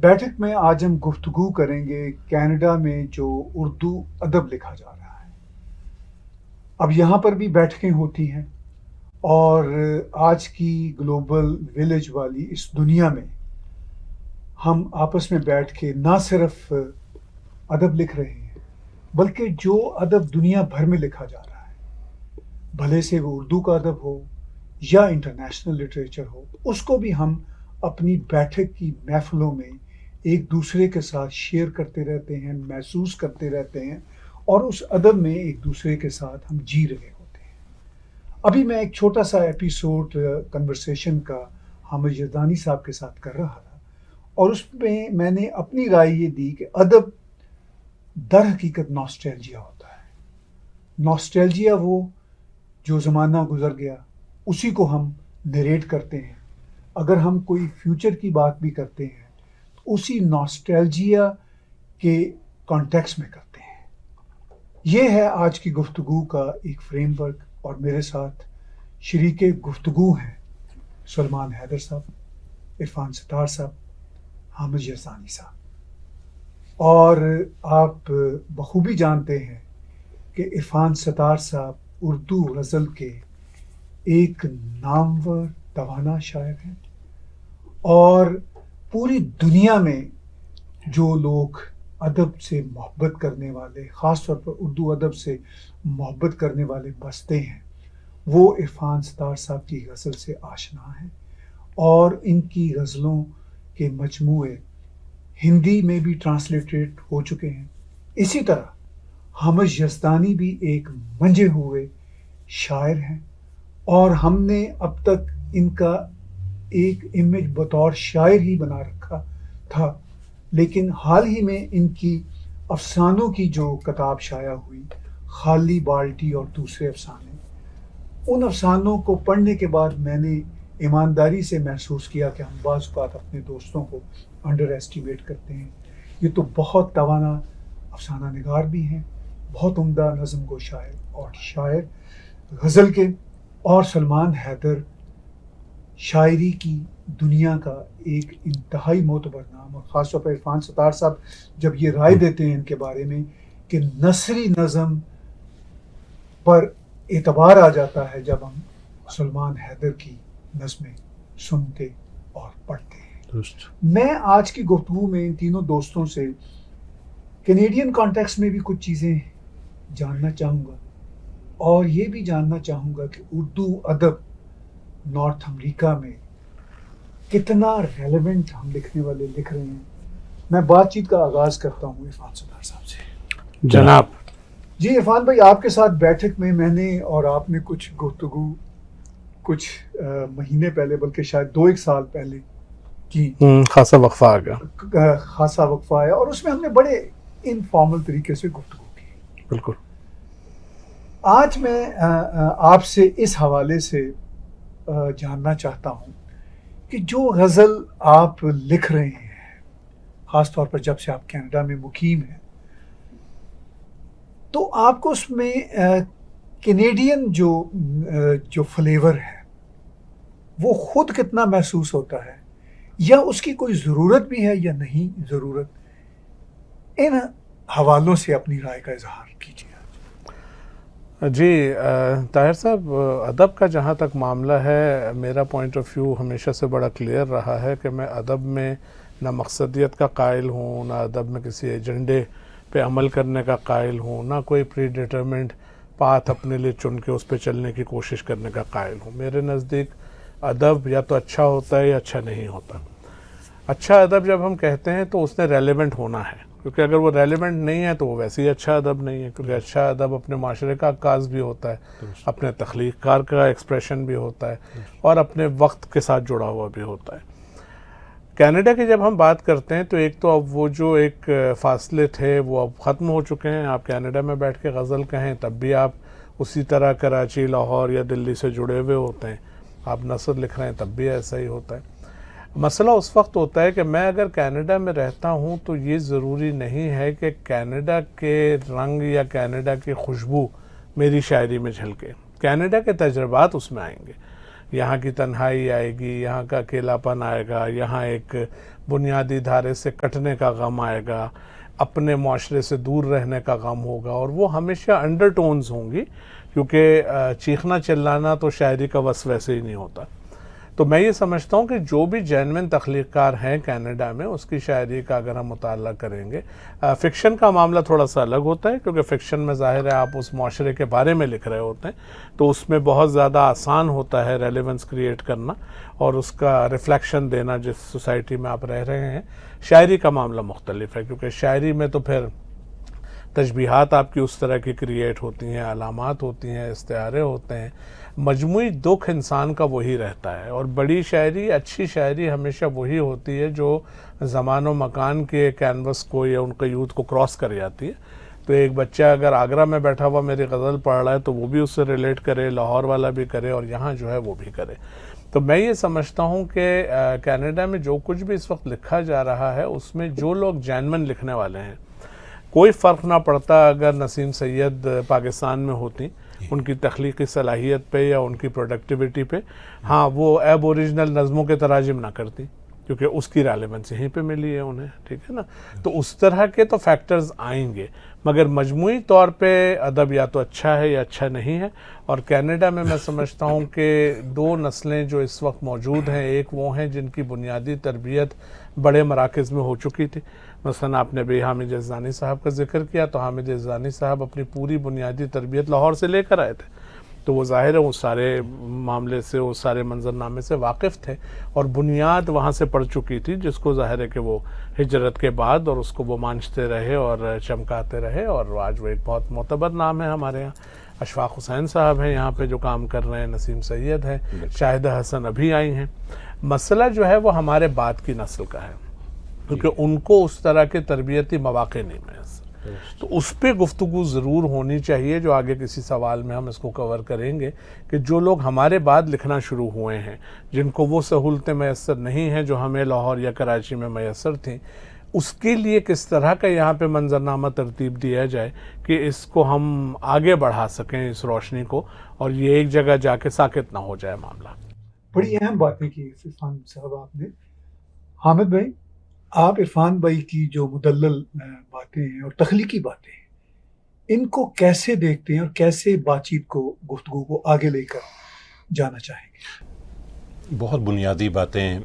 بیٹھک میں آج ہم گفتگو کریں گے کینیڈا میں جو اردو ادب لکھا جا رہا ہے. اب یہاں پر بھی بیٹھکیں ہوتی ہیں اور آج کی گلوبل ولیج والی اس دنیا میں ہم آپس میں بیٹھ کے نہ صرف ادب لکھ رہے ہیں بلکہ جو ادب دنیا بھر میں لکھا جا رہا ہے، بھلے سے وہ اردو کا ادب ہو یا انٹرنیشنل لٹریچر ہو، اس کو بھی ہم اپنی بیٹھک کی محفلوں میں ایک دوسرے کے ساتھ شیئر کرتے رہتے ہیں، محسوس کرتے رہتے ہیں اور اس ادب میں ایک دوسرے کے ساتھ ہم جی رہے ہوتے ہیں. ابھی میں ایک چھوٹا سا ایپیسوڈ کنورسیشن کا حامد یزدانی صاحب کے ساتھ کر رہا تھا اور اس میں نے اپنی رائے یہ دی کہ ادب در حقیقت ناسٹیلجیا ہوتا ہے. ناسٹیلجیا وہ جو زمانہ گزر گیا اسی کو ہم نریٹ کرتے ہیں. اگر ہم کوئی فیوچر کی بات بھی کرتے ہیں تو اسی ناسٹیلجیا کے کانٹیکس میں کرتے ہیں. یہ ہے آج کی گفتگو کا ایک فریم ورک اور میرے ساتھ شریک گفتگو ہیں سلمان حیدر صاحب، عرفان ستار صاحب، حامد یزدانی صاحب. اور آپ بخوبی جانتے ہیں کہ عرفان ستار صاحب اردو غزل کے ایک نامور توانا شاعر ہیں اور پوری دنیا میں جو لوگ ادب سے محبت کرنے والے، خاص طور پر اردو ادب سے محبت کرنے والے بستے ہیں، وہ عرفان ستار صاحب کی غزل سے آشنا ہیں اور ان کی غزلوں کے مجموعے ہندی میں بھی ٹرانسلیٹریٹ ہو چکے ہیں. اسی طرح حامد یزدانی بھی ایک منجھے ہوئے شاعر ہیں اور ہم نے اب تک ان کا ایک امیج بطور شاعر ہی بنا رکھا تھا، لیکن حال ہی میں ان کی افسانوں کی جو کتاب شائع ہوئی، خالی بالٹی اور دوسرے افسانے، ان افسانوں کو پڑھنے کے بعد میں نے ایمانداری سے محسوس کیا کہ ہم بعض اوقات اپنے دوستوں کو انڈر ایسٹیمیٹ کرتے ہیں. یہ تو بہت توانا افسانہ نگار بھی ہیں، بہت عمدہ نظم گو شاعر اور شاعر غزل کے. اور سلمان حیدر شاعری کی دنیا کا ایک انتہائی معتبر نام، اور خاص طور پر عرفان ستار صاحب جب یہ رائے دیتے ہیں ان کے بارے میں کہ نثری نظم پر اعتبار آ جاتا ہے جب ہم سلمان حیدر کی نظمیں سنتے اور پڑھتے ہیں. میں آج کی گفتگو میں ان تینوں دوستوں سے کینیڈین کانٹیکس میں بھی کچھ چیزیں جاننا چاہوں گا اور یہ بھی جاننا چاہوں گا کہ اردو ادب نارتھ امریکہ میں کتنا ریلیونٹ ہم لکھنے والے لکھ رہے ہیں. میں بات چیت کا آغاز کرتا ہوں عرفان ستار صاحب سے. جناب جی عرفان بھائی، آپ کے ساتھ بیٹھک میں میں نے اور آپ نے کچھ گفتگو کچھ مہینے پہلے، بلکہ شاید 2-1 سال پہلے کی، خاصا وقفہ آ گیا، خاصا وقفہ آیا اور اس میں ہم نے بڑے انفارمل طریقے سے گفتگو کی. بالکل. آج میں آپ سے اس حوالے سے جاننا چاہتا ہوں کہ جو غزل آپ لکھ رہے ہیں، خاص طور پر جب سے آپ کینیڈا میں مقیم ہیں، تو آپ کو اس میں کینیڈین جو فلیور ہے وہ خود کتنا محسوس ہوتا ہے، یا اس کی کوئی ضرورت بھی ہے یا نہیں ضرورت؟ ان حوالوں سے اپنی رائے کا اظہار کیجیے. جی طاہر صاحب، ادب کا جہاں تک معاملہ ہے، میرا پوائنٹ آف ویو ہمیشہ سے بڑا کلیئر رہا ہے کہ میں ادب میں نہ مقصدیت کا قائل ہوں، نہ ادب میں کسی ایجنڈے پہ عمل کرنے کا قائل ہوں، نہ کوئی پری ڈیٹرمنٹ پاتھ اپنے لیے چن کے اس پہ چلنے کی کوشش کرنے کا قائل ہوں. میرے نزدیک ادب یا تو اچھا ہوتا ہے یا اچھا نہیں ہوتا. اچھا ادب جب ہم کہتے ہیں تو اس نے ریلیونٹ ہونا ہے، کیونکہ اگر وہ ریلیونٹ نہیں ہے تو وہ ویسے ہی اچھا ادب نہیں ہے. کیونکہ اچھا ادب اپنے معاشرے کا عکاس بھی ہوتا ہے، اپنے تخلیق کار کا ایکسپریشن بھی ہوتا ہے اور اپنے وقت کے ساتھ جڑا ہوا بھی ہوتا ہے. کینیڈا کی جب ہم بات کرتے ہیں تو ایک تو اب وہ جو ایک فاصلے تھے وہ اب ختم ہو چکے ہیں. آپ کینیڈا میں بیٹھ کے غزل کہیں تب بھی آپ اسی طرح کراچی، لاہور یا دلی سے جڑے ہوئے ہوتے ہیں. آپ نثر لکھ رہے ہیں تب بھی ایسا ہی ہوتا ہے. مسئلہ اس وقت ہوتا ہے کہ میں اگر کینیڈا میں رہتا ہوں تو یہ ضروری نہیں ہے کہ کینیڈا کے رنگ یا کینیڈا کی خوشبو میری شاعری میں جھلکے. کینیڈا کے تجربات اس میں آئیں گے. یہاں کی تنہائی آئے گی، یہاں کا اکیلاپن آئے گا، یہاں ایک بنیادی دھارے سے کٹنے کا غم آئے گا، اپنے معاشرے سے دور رہنے کا غم ہوگا، اور وہ ہمیشہ انڈر ٹونز ہوں گی، کیونکہ چیخنا چلانا تو شاعری کا وصف ویسے ہی نہیں ہوتا. تو میں یہ سمجھتا ہوں کہ جو بھی جینوین تخلیق کار ہیں کینیڈا میں، اس کی شاعری کا اگر ہم مطالعہ کریں گے، فکشن کا معاملہ تھوڑا سا الگ ہوتا ہے، کیونکہ فکشن میں ظاہر ہے آپ اس معاشرے کے بارے میں لکھ رہے ہوتے ہیں، تو اس میں بہت زیادہ آسان ہوتا ہے ریلیونس کریٹ کرنا اور اس کا ریفلیکشن دینا جس سوسائٹی میں آپ رہ رہے ہیں. شاعری کا معاملہ مختلف ہے، کیونکہ شاعری میں تو پھر تشبیہات آپ کی اس طرح کی کریٹ ہوتی ہیں، علامات ہوتی ہیں، استعارے ہوتے ہیں، مجموعی دکھ انسان کا وہی رہتا ہے. اور بڑی شاعری، اچھی شاعری ہمیشہ وہی ہوتی ہے جو زمان و مکان کے کینوس کو یا ان قیود کو کراس کر جاتی ہے. تو ایک بچہ اگر آگرہ میں بیٹھا ہوا میری غزل پڑھ رہا ہے تو وہ بھی اس سے ریلیٹ کرے، لاہور والا بھی کرے، اور یہاں جو ہے وہ بھی کرے. تو میں یہ سمجھتا ہوں کہ کینیڈا میں جو کچھ بھی اس وقت لکھا جا رہا ہے اس میں جو لوگ جینوین لکھنے والے ہیں، کوئی فرق نہ پڑتا اگر نسیم سید پاکستان میں ہوتی ان کی تخلیقی صلاحیت پہ یا ان کی پروڈکٹیوٹی پہ، ہاں وہ ایب اوریجنل نظموں کے تراجم نہ کرتی، کیونکہ اس کی ریلیونس یہیں پہ ملی ہے انہیں، ٹھیک ہے نا. تو اس طرح کے تو فیکٹرز آئیں گے، مگر مجموعی طور پہ ادب یا تو اچھا ہے یا اچھا نہیں ہے. اور کینیڈا میں سمجھتا ہوں کہ دو نسلیں جو اس وقت موجود ہیں، ایک وہ ہیں جن کی بنیادی تربیت بڑے مراکز میں ہو چکی تھی. مثلا آپ نے بھی حامد یزدانی صاحب کا ذکر کیا، تو حامد یزدانی صاحب اپنی پوری بنیادی تربیت لاہور سے لے کر آئے تھے، تو وہ ظاہر ہے وہ سارے معاملے سے، وہ سارے منظرنامے سے واقف تھے اور بنیاد وہاں سے پڑ چکی تھی، جس کو ظاہر ہے کہ وہ ہجرت کے بعد اور اس کو وہ مانچتے رہے اور چمکاتے رہے. اور آج وہ ایک بہت معتبر نام ہے ہمارے یہاں. اشفاق حسین صاحب ہیں یہاں پہ جو کام کر رہے ہیں، نسیم سید ہیں، شاہدہ حسن ابھی آئی ہیں. مسئلہ جو ہے وہ ہمارے بعد کی نسل کا ہے، کیونکہ ان کو اس طرح کے تربیتی مواقع نہیں میسر. تو اس پہ گفتگو ضرور ہونی چاہیے، جو آگے کسی سوال میں ہم اس کو کور کریں گے، کہ جو لوگ ہمارے بعد لکھنا شروع ہوئے ہیں، جن کو وہ سہولتیں میسر نہیں ہیں جو ہمیں لاہور یا کراچی میں میسر تھیں، اس کے لیے کس طرح کا یہاں پہ منظرنامہ ترتیب دیا جائے کہ اس کو ہم آگے بڑھا سکیں، اس روشنی کو، اور یہ ایک جگہ جا کے ساکت نہ ہو جائے معاملہ. بڑی اہم باتیں کی عرفان صاحب آپ نے. حامد بھائی، آپ عرفان بھائی کی جو مدلل باتیں ہیں اور تخلیقی باتیں ہیں، ان کو کیسے دیکھتے ہیں اور کیسے بات چیت کو، گفتگو کو آگے لے کر جانا چاہیں گے؟ بہت بنیادی باتیں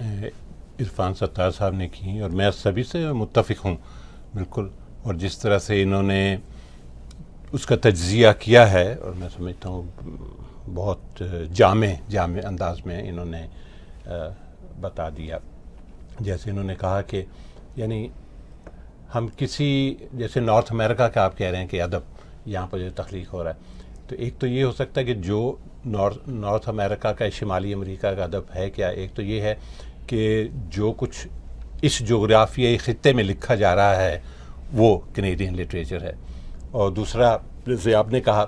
عرفان ستار صاحب نے کی اور میں سبھی سے متفق ہوں بالکل. اور جس طرح سے انہوں نے اس کا تجزیہ کیا ہے، اور میں سمجھتا ہوں بہت جامع انداز میں انہوں نے بتا دیا. جیسے انہوں نے کہا کہ یعنی ہم کسی، جیسے نارتھ امریکہ کا آپ کہہ رہے ہیں کہ ادب یہاں پر جو تخلیق ہو رہا ہے، تو ایک تو یہ ہو سکتا ہے کہ جو نارتھ امریکہ کا، شمالی امریکہ کا ادب ہے کیا، ایک تو یہ ہے کہ جو کچھ اس جغرافیائی خطے میں لکھا جا رہا ہے وہ کینیڈین لٹریچر ہے. اور دوسرا جیسے آپ نے کہا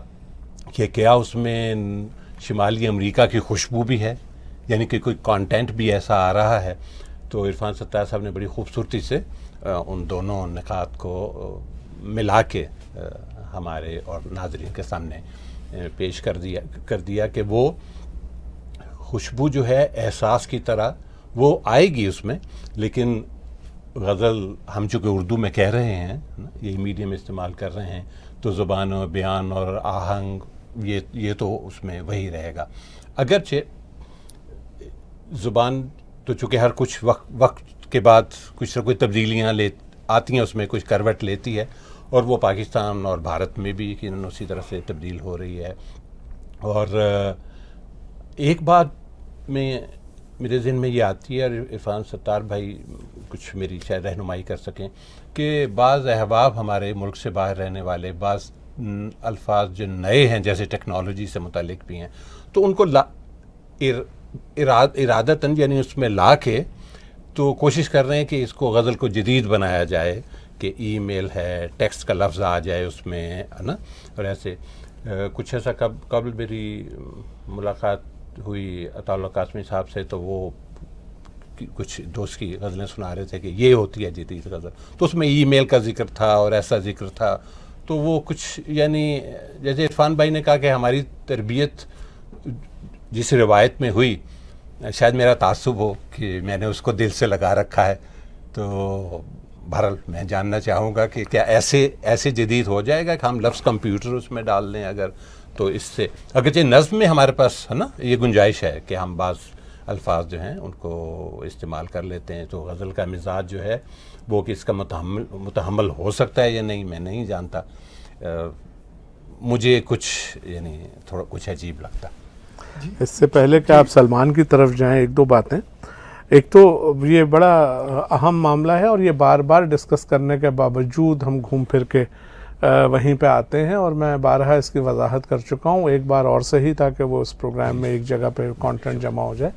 کہ کیا اس میں شمالی امریکہ کی خوشبو بھی ہے، یعنی کہ کوئی کانٹینٹ بھی ایسا آ رہا ہے. تو عرفان ستار صاحب نے بڑی خوبصورتی سے ان دونوں نکات کو ملا کے ہمارے اور ناظرین کے سامنے پیش کر دیا کہ وہ خوشبو جو ہے احساس کی طرح وہ آئے گی اس میں، لیکن غزل ہم چونکہ اردو میں کہہ رہے ہیں، یہی میڈیم استعمال کر رہے ہیں، تو زبان و بیان اور آہنگ یہ تو اس میں وہی رہے گا. اگرچہ زبان تو چونکہ ہر کچھ وقت کے بعد کچھ نہ کچھ تبدیلیاں آتی ہیں، اس میں کچھ کروٹ لیتی ہے، اور وہ پاکستان اور بھارت میں بھی یقیناً اسی طرح سے تبدیل ہو رہی ہے. اور ایک بات میرے ذہن میں یہ آتی ہے، اور عرفان ستار بھائی کچھ میری شاید رہنمائی کر سکیں، کہ بعض احباب ہمارے ملک سے باہر رہنے والے، بعض الفاظ جو نئے ہیں جیسے ٹیکنالوجی سے متعلق بھی ہیں، تو ان کو ارادتاً یعنی اس میں لا کے تو کوشش کر رہے ہیں کہ اس کو غزل کو جدید بنایا جائے، کہ ای میل ہے، ٹیکسٹ کا لفظ آ جائے اس میں، ہے نا. اور ایسے کچھ ایسا قبل میری ملاقات ہوئی عطا اللہ قاسمی صاحب سے، تو وہ کچھ دوست کی غزلیں سنا رہے تھے کہ یہ ہوتی ہے جدید غزل، تو اس میں ای میل کا ذکر تھا اور ایسا ذکر تھا. تو وہ کچھ یعنی جیسے عرفان بھائی نے کہا کہ ہماری تربیت جس روایت میں ہوئی شاید میرا تعصب ہو کہ میں نے اس کو دل سے لگا رکھا ہے. تو بہرحال میں جاننا چاہوں گا کہ کیا ایسے جدید ہو جائے گا کہ ہم لفظ کمپیوٹر اس میں ڈال دیں اگر, تو اس سے اگرچہ نظم میں ہمارے پاس ہے نا یہ گنجائش ہے کہ ہم بعض الفاظ جو ہیں ان کو استعمال کر لیتے ہیں, تو غزل کا مزاج جو ہے وہ کہ اس کا متحمل ہو سکتا ہے یا نہیں میں نہیں جانتا. مجھے کچھ یعنی تھوڑا کچھ عجیب لگتا. اس سے پہلے کہ آپ سلمان کی طرف جائیں, ایک دو باتیں. ایک تو یہ بڑا اہم معاملہ ہے اور یہ بار بار ڈسکس کرنے کے باوجود ہم گھوم پھر کے وہیں پہ آتے ہیں, اور میں بارہا اس کی وضاحت کر چکا ہوں, ایک بار اور صحیح تاکہ وہ اس پروگرام میں ایک جگہ پہ کانٹینٹ جمع ہو جائے.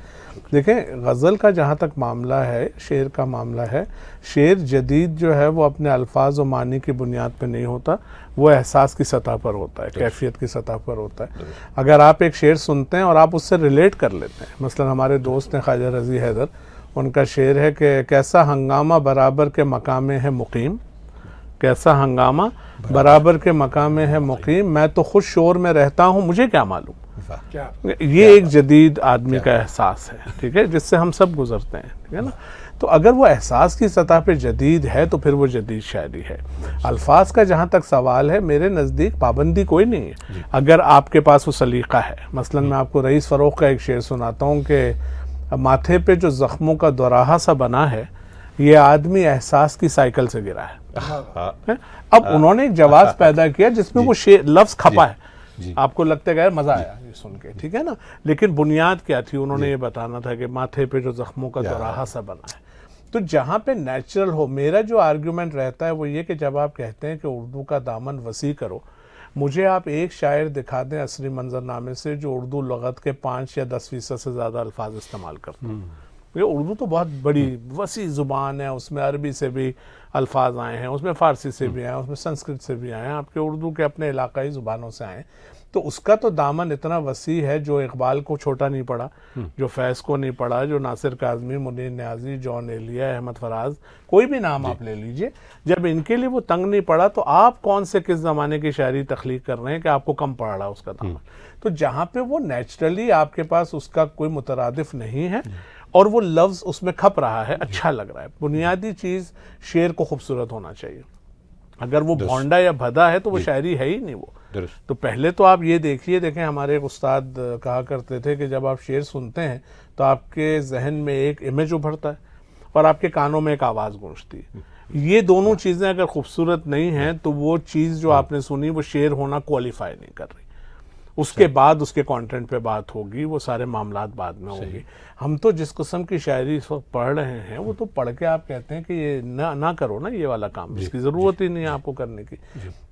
دیکھیں غزل کا جہاں تک معاملہ ہے, شعر کا معاملہ ہے, شعر جدید جو ہے وہ اپنے الفاظ و معنی کی بنیاد پہ نہیں ہوتا, وہ احساس کی سطح پر ہوتا ہے, کیفیت کی سطح پر ہوتا ہے. اگر آپ ایک شعر سنتے ہیں اور آپ اس سے ریلیٹ کر لیتے ہیں, مثلا ہمارے دوست ہیں خواجہ رضی حیدر, ان کا شعر ہے کہ کیسا ہنگامہ برابر کے مقام ہے مقیم, کیسا ہنگامہ برابر کے مقام ہے مقیم, میں تو خوش شور میں رہتا ہوں مجھے کیا معلوم. یہ ایک جدید آدمی کا احساس ہے, ٹھیک ہے, جس سے ہم سب گزرتے ہیں, ٹھیک ہے نا. تو اگر وہ احساس کی سطح پہ جدید ہے تو پھر وہ جدید شاعری ہے. الفاظ کا جہاں تک سوال ہے, میرے نزدیک پابندی کوئی نہیں ہے اگر آپ کے پاس وہ سلیقہ ہے. مثلا میں آپ کو رئیس فروخ کا ایک شعر سناتا ہوں کہ ماتھے پہ جو زخموں کا دوراہا سا بنا ہے, یہ آدمی احساس کی سائیکل سے گرا ہے. اب انہوں نے ایک جواز پیدا کیا جس میں وہ لفظ کھپا ہے. آپ کو لگتا ہے کہ مزہ آیا یہ سن کے, ٹھیک ہے نا, لیکن بنیاد کیا تھی, انہوں نے یہ بتانا تھا کہ ماتھے پہ جو زخموں کا دوراہا سا بنا ہے. تو جہاں پہ نیچرل ہو, میرا جو آرگیومنٹ رہتا ہے وہ یہ کہ جب آپ کہتے ہیں کہ اردو کا دامن وسیع کرو, مجھے آپ ایک شاعر دکھا دیں عصری منظرنامے سے جو اردو لغت کے 5 یا 10% سے زیادہ الفاظ استعمال کرتا ہے. یہ اردو تو بہت بڑی وسیع زبان ہے, اس میں عربی سے بھی الفاظ آئے ہیں, اس میں فارسی سے بھی آئے ہیں, اس میں سنسکرت سے بھی آئے ہیں, آپ کے اردو کے اپنے علاقائی زبانوں سے آئے ہیں. تو اس کا تو دامن اتنا وسیع ہے, جو اقبال کو چھوٹا نہیں پڑا, جو فیض کو نہیں پڑا, جو ناصر کاظمی, منیر نیازی, جون ایلیا, احمد فراز, کوئی بھی نام آپ لے لیجئے, جب ان کے لیے وہ تنگ نہیں پڑا تو آپ کون سے کس زمانے کی شاعری تخلیق کر رہے ہیں کہ آپ کو کم پڑ رہا اس کا دامن. تو جہاں پہ وہ نیچرلی آپ کے پاس اس کا کوئی مترادف نہیں ہے اور وہ لفظ اس میں کھپ رہا ہے, اچھا لگ رہا ہے. بنیادی چیز شعر کو خوبصورت ہونا چاہیے. اگر وہ بھونڈا یا بھدا ہے تو وہ شاعری ہے ہی نہیں. وہ تو پہلے تو آپ یہ دیکھیں ہمارے ایک استاد کہا کرتے تھے کہ جب آپ شعر سنتے ہیں تو آپ کے ذہن میں ایک امیج ابھرتا ہے اور آپ کے کانوں میں ایک آواز گونجتی ہے. یہ دونوں چیزیں اگر خوبصورت نہیں ہیں تو وہ چیز جو آپ نے سنی وہ شعر ہونا کوالیفائی نہیں کر رہی. اس کے بعد اس کے کانٹینٹ پہ بات ہوگی, وہ سارے معاملات بعد میں ہوں گی. ہم تو جس قسم کی شاعری اس وقت پڑھ رہے ہیں وہ تو پڑھ کے آپ کہتے ہیں کہ یہ نہ کرو نا یہ والا کام, اس کی ضرورت ہی نہیں ہے آپ کو کرنے کی.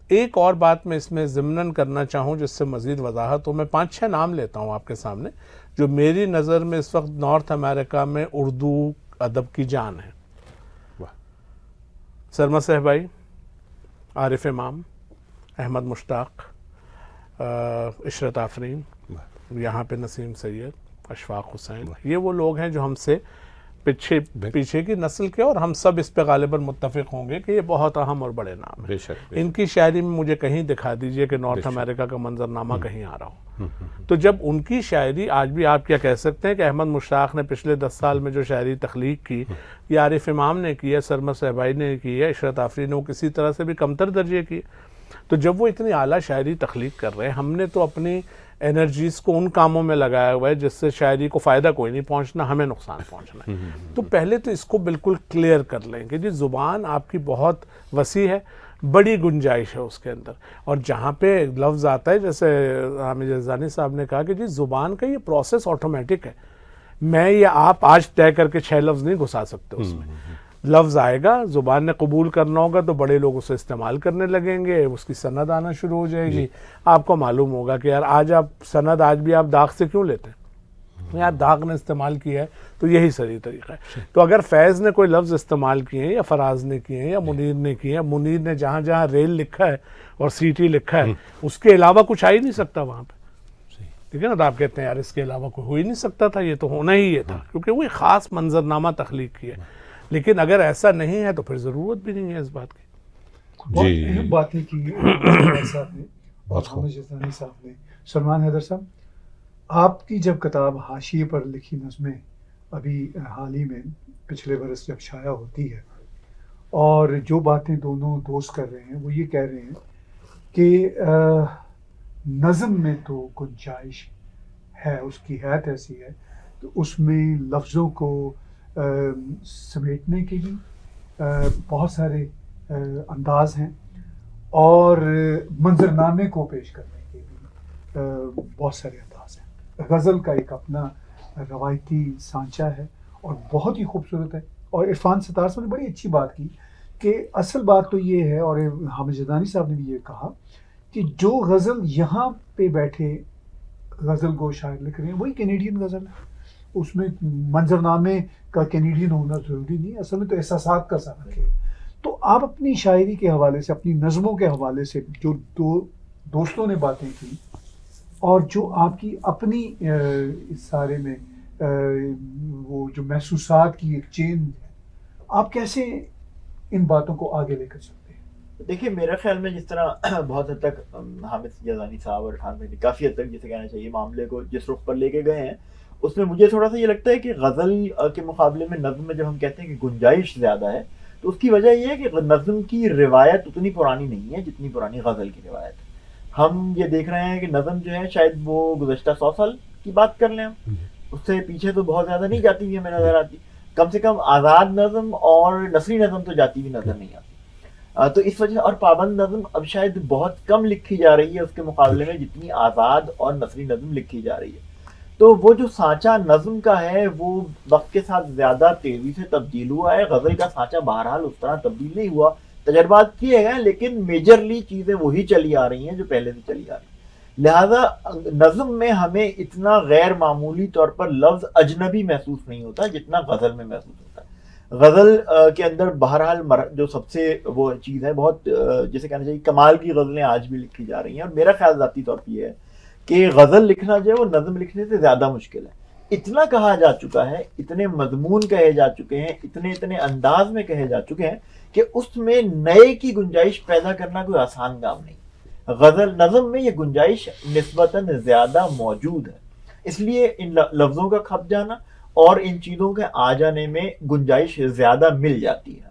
ایک اور بات میں اس میں ضمناً کرنا چاہوں جس سے مزید وضاحت ہو, میں 5-6 نام لیتا ہوں آپ کے سامنے جو میری نظر میں اس وقت نارتھ امریکہ میں اردو ادب کی جان ہے. سرمد صاحبائی, عارف امام, احمد مشتاق, عشرت آفرین, یہاں پہ نسیم سید, اشفاق حسین, یہ وہ لوگ ہیں جو ہم سے پیچھے کی نسل کے, اور ہم سب اس پہ غالباً متفق ہوں گے کہ یہ بہت اہم اور بڑے نام ہیں. ان کی شاعری میں مجھے کہیں دکھا دیجئے کہ نارتھ امریکہ کا منظرنامہ کہیں آ رہا ہو. تو جب ان کی شاعری, آج بھی آپ کیا کہہ سکتے ہیں کہ احمد مشتاق نے پچھلے 10 سال میں جو شاعری تخلیق کی, یہ عارف امام نے کی ہے, سرمد صاحبائی نے کی ہے, عشرت آفرین نے وہ کسی طرح سے بھی کمتر درجے کی. تو جب وہ اتنی اعلیٰ شاعری تخلیق کر رہے ہیں, ہم نے تو اپنی انرجیز کو ان کاموں میں لگایا ہوا ہے جس سے شاعری کو فائدہ کوئی نہیں پہنچنا, ہمیں نقصان پہنچنا ہے. تو پہلے تو اس کو بالکل کلیئر کر لیں کہ جی زبان آپ کی بہت وسیع ہے, بڑی گنجائش ہے اس کے اندر, اور جہاں پہ لفظ آتا ہے جیسے حامد جزانی صاحب نے کہا کہ جی زبان کا یہ پروسیس آٹومیٹک ہے, میں یا آپ آج طے کر کے 6 لفظ نہیں گھسا سکتے اس میں. لفظ آئے گا, زبان نے قبول کرنا ہوگا تو بڑے لوگ اسے استعمال کرنے لگیں گے, اس کی سند آنا شروع ہو جائے گی. آپ کو معلوم ہوگا کہ یار آج بھی آپ داغ سے کیوں لیتے ہیں, یار داغ نے استعمال کیا ہے تو یہی صحیح طریقہ ہے. تو اگر فیض نے کوئی لفظ استعمال کیے ہیں یا فراز نے کیے ہیں یا منیر نے کیے ہیں, منیر نے جہاں جہاں ریل لکھا ہے اور سیٹی لکھا ہے اس کے علاوہ کچھ آ ہی نہیں سکتا وہاں پہ, ٹھیک ہے نا. تو آپ کہتے ہیں یار اس کے علاوہ کوئی ہو ہی نہیں سکتا تھا, یہ تو ہونا ہی یہ تھا کیونکہ وہ ایک خاص منظرنامہ تخلیق کیا ہے. لیکن اگر ایسا نہیں ہے تو پھر ضرورت بھی نہیں ہے اس بات کی. بہت اہم باتیں کی صاحب نے, حامد جزانی صاحب نے. سلمان حیدر صاحب, آپ کی جب کتاب حاشیے پر لکھی نظمیں ابھی حال ہی میں پچھلے برس جب شائع ہوتی ہے، اور جو باتیں دونوں دوست کر رہے ہیں وہ یہ کہہ رہے ہیں کہ نظم میں تو گنجائش ہے، اس کی حیت ایسی ہے کہ اس میں لفظوں کو سمیٹنے کے بھی بہت سارے انداز ہیں، اور منظرنامے کو پیش کرنے کے بھی بہت سارے انداز ہیں۔ غزل کا ایک اپنا روایتی سانچہ ہے اور بہت ہی خوبصورت ہے۔ اور عرفان ستار صاحب نے بڑی اچھی بات کی کہ اصل بات تو یہ ہے، اور حامد جدانی صاحب نے بھی یہ کہا کہ جو غزل یہاں پہ بیٹھے غزل گو شاعر لکھ رہے ہیں وہی کینیڈین غزل ہے، اس میں منظرنامے کا کینیڈین ہونا ضروری نہیں، اصل میں تو احساسات کا سبق ہے۔ تو آپ اپنی شاعری کے حوالے سے، اپنی نظموں کے حوالے سے جو دو دوستوں نے باتیں کی، اور جو آپ کی اپنی اس سارے میں وہ جو محسوسات کی ایک چین ہے، آپ کیسے ان باتوں کو آگے لے کر چلتے ہیں؟ دیکھیے میرے خیال میں جس طرح بہت حد تک حامد جدانی صاحب اور عرفان بھائی نے کافی حد تک جسے کہنا چاہیے معاملے کو جس رخ پر لے کے گئے ہیں، اس میں مجھے تھوڑا سا یہ لگتا ہے کہ غزل کے مقابلے میں نظم میں جب ہم کہتے ہیں کہ گنجائش زیادہ ہے، تو اس کی وجہ یہ ہے کہ نظم کی روایت اتنی پرانی نہیں ہے جتنی پرانی غزل کی روایت ہے۔ ہم یہ دیکھ رہے ہیں کہ نظم جو ہے شاید وہ گزشتہ 100 سال کی بات کر لیں ہم، اس سے پیچھے تو بہت زیادہ نہیں جاتی ہوئی ہمیں نظر آتی، کم سے کم آزاد نظم اور نثری نظم تو جاتی ہوئی نظر نہیں آتی۔ تو اس وجہ، اور پابند نظم اب شاید بہت کم لکھی جا رہی ہے اس کے مقابلے میں جتنی آزاد اور نثری نظم لکھی جا رہی ہے۔ تو وہ جو سانچہ نظم کا ہے وہ وقت کے ساتھ زیادہ تیزی سے تبدیل ہوا ہے، غزل کا سانچہ بہرحال اس طرح تبدیل نہیں ہوا، تجربات کیے گئے لیکن میجرلی چیزیں وہی چلی آ رہی ہیں جو پہلے سے چلی آ رہی ہیں۔ لہذا نظم میں ہمیں اتنا غیر معمولی طور پر لفظ اجنبی محسوس نہیں ہوتا جتنا غزل میں محسوس ہوتا ہے۔ غزل کے اندر بہرحال جو سب سے وہ چیز ہے، بہت جیسے کہنا چاہیے کمال کی غزلیں آج بھی لکھی جا رہی ہیں، اور میرا خیال ذاتی طور پہ یہ ہے کہ غزل لکھنا جو ہے وہ نظم لکھنے سے زیادہ مشکل ہے۔ اتنا کہا جا چکا ہے، اتنے مضمون کہے جا چکے ہیں، اتنے انداز میں کہے جا چکے ہیں کہ اس میں نئے کی گنجائش پیدا کرنا کوئی آسان کام نہیں۔ غزل نظم میں یہ گنجائش نسبتاً زیادہ موجود ہے، اس لیے ان لفظوں کا کھپ جانا اور ان چیزوں کے آ جانے میں گنجائش زیادہ مل جاتی ہے۔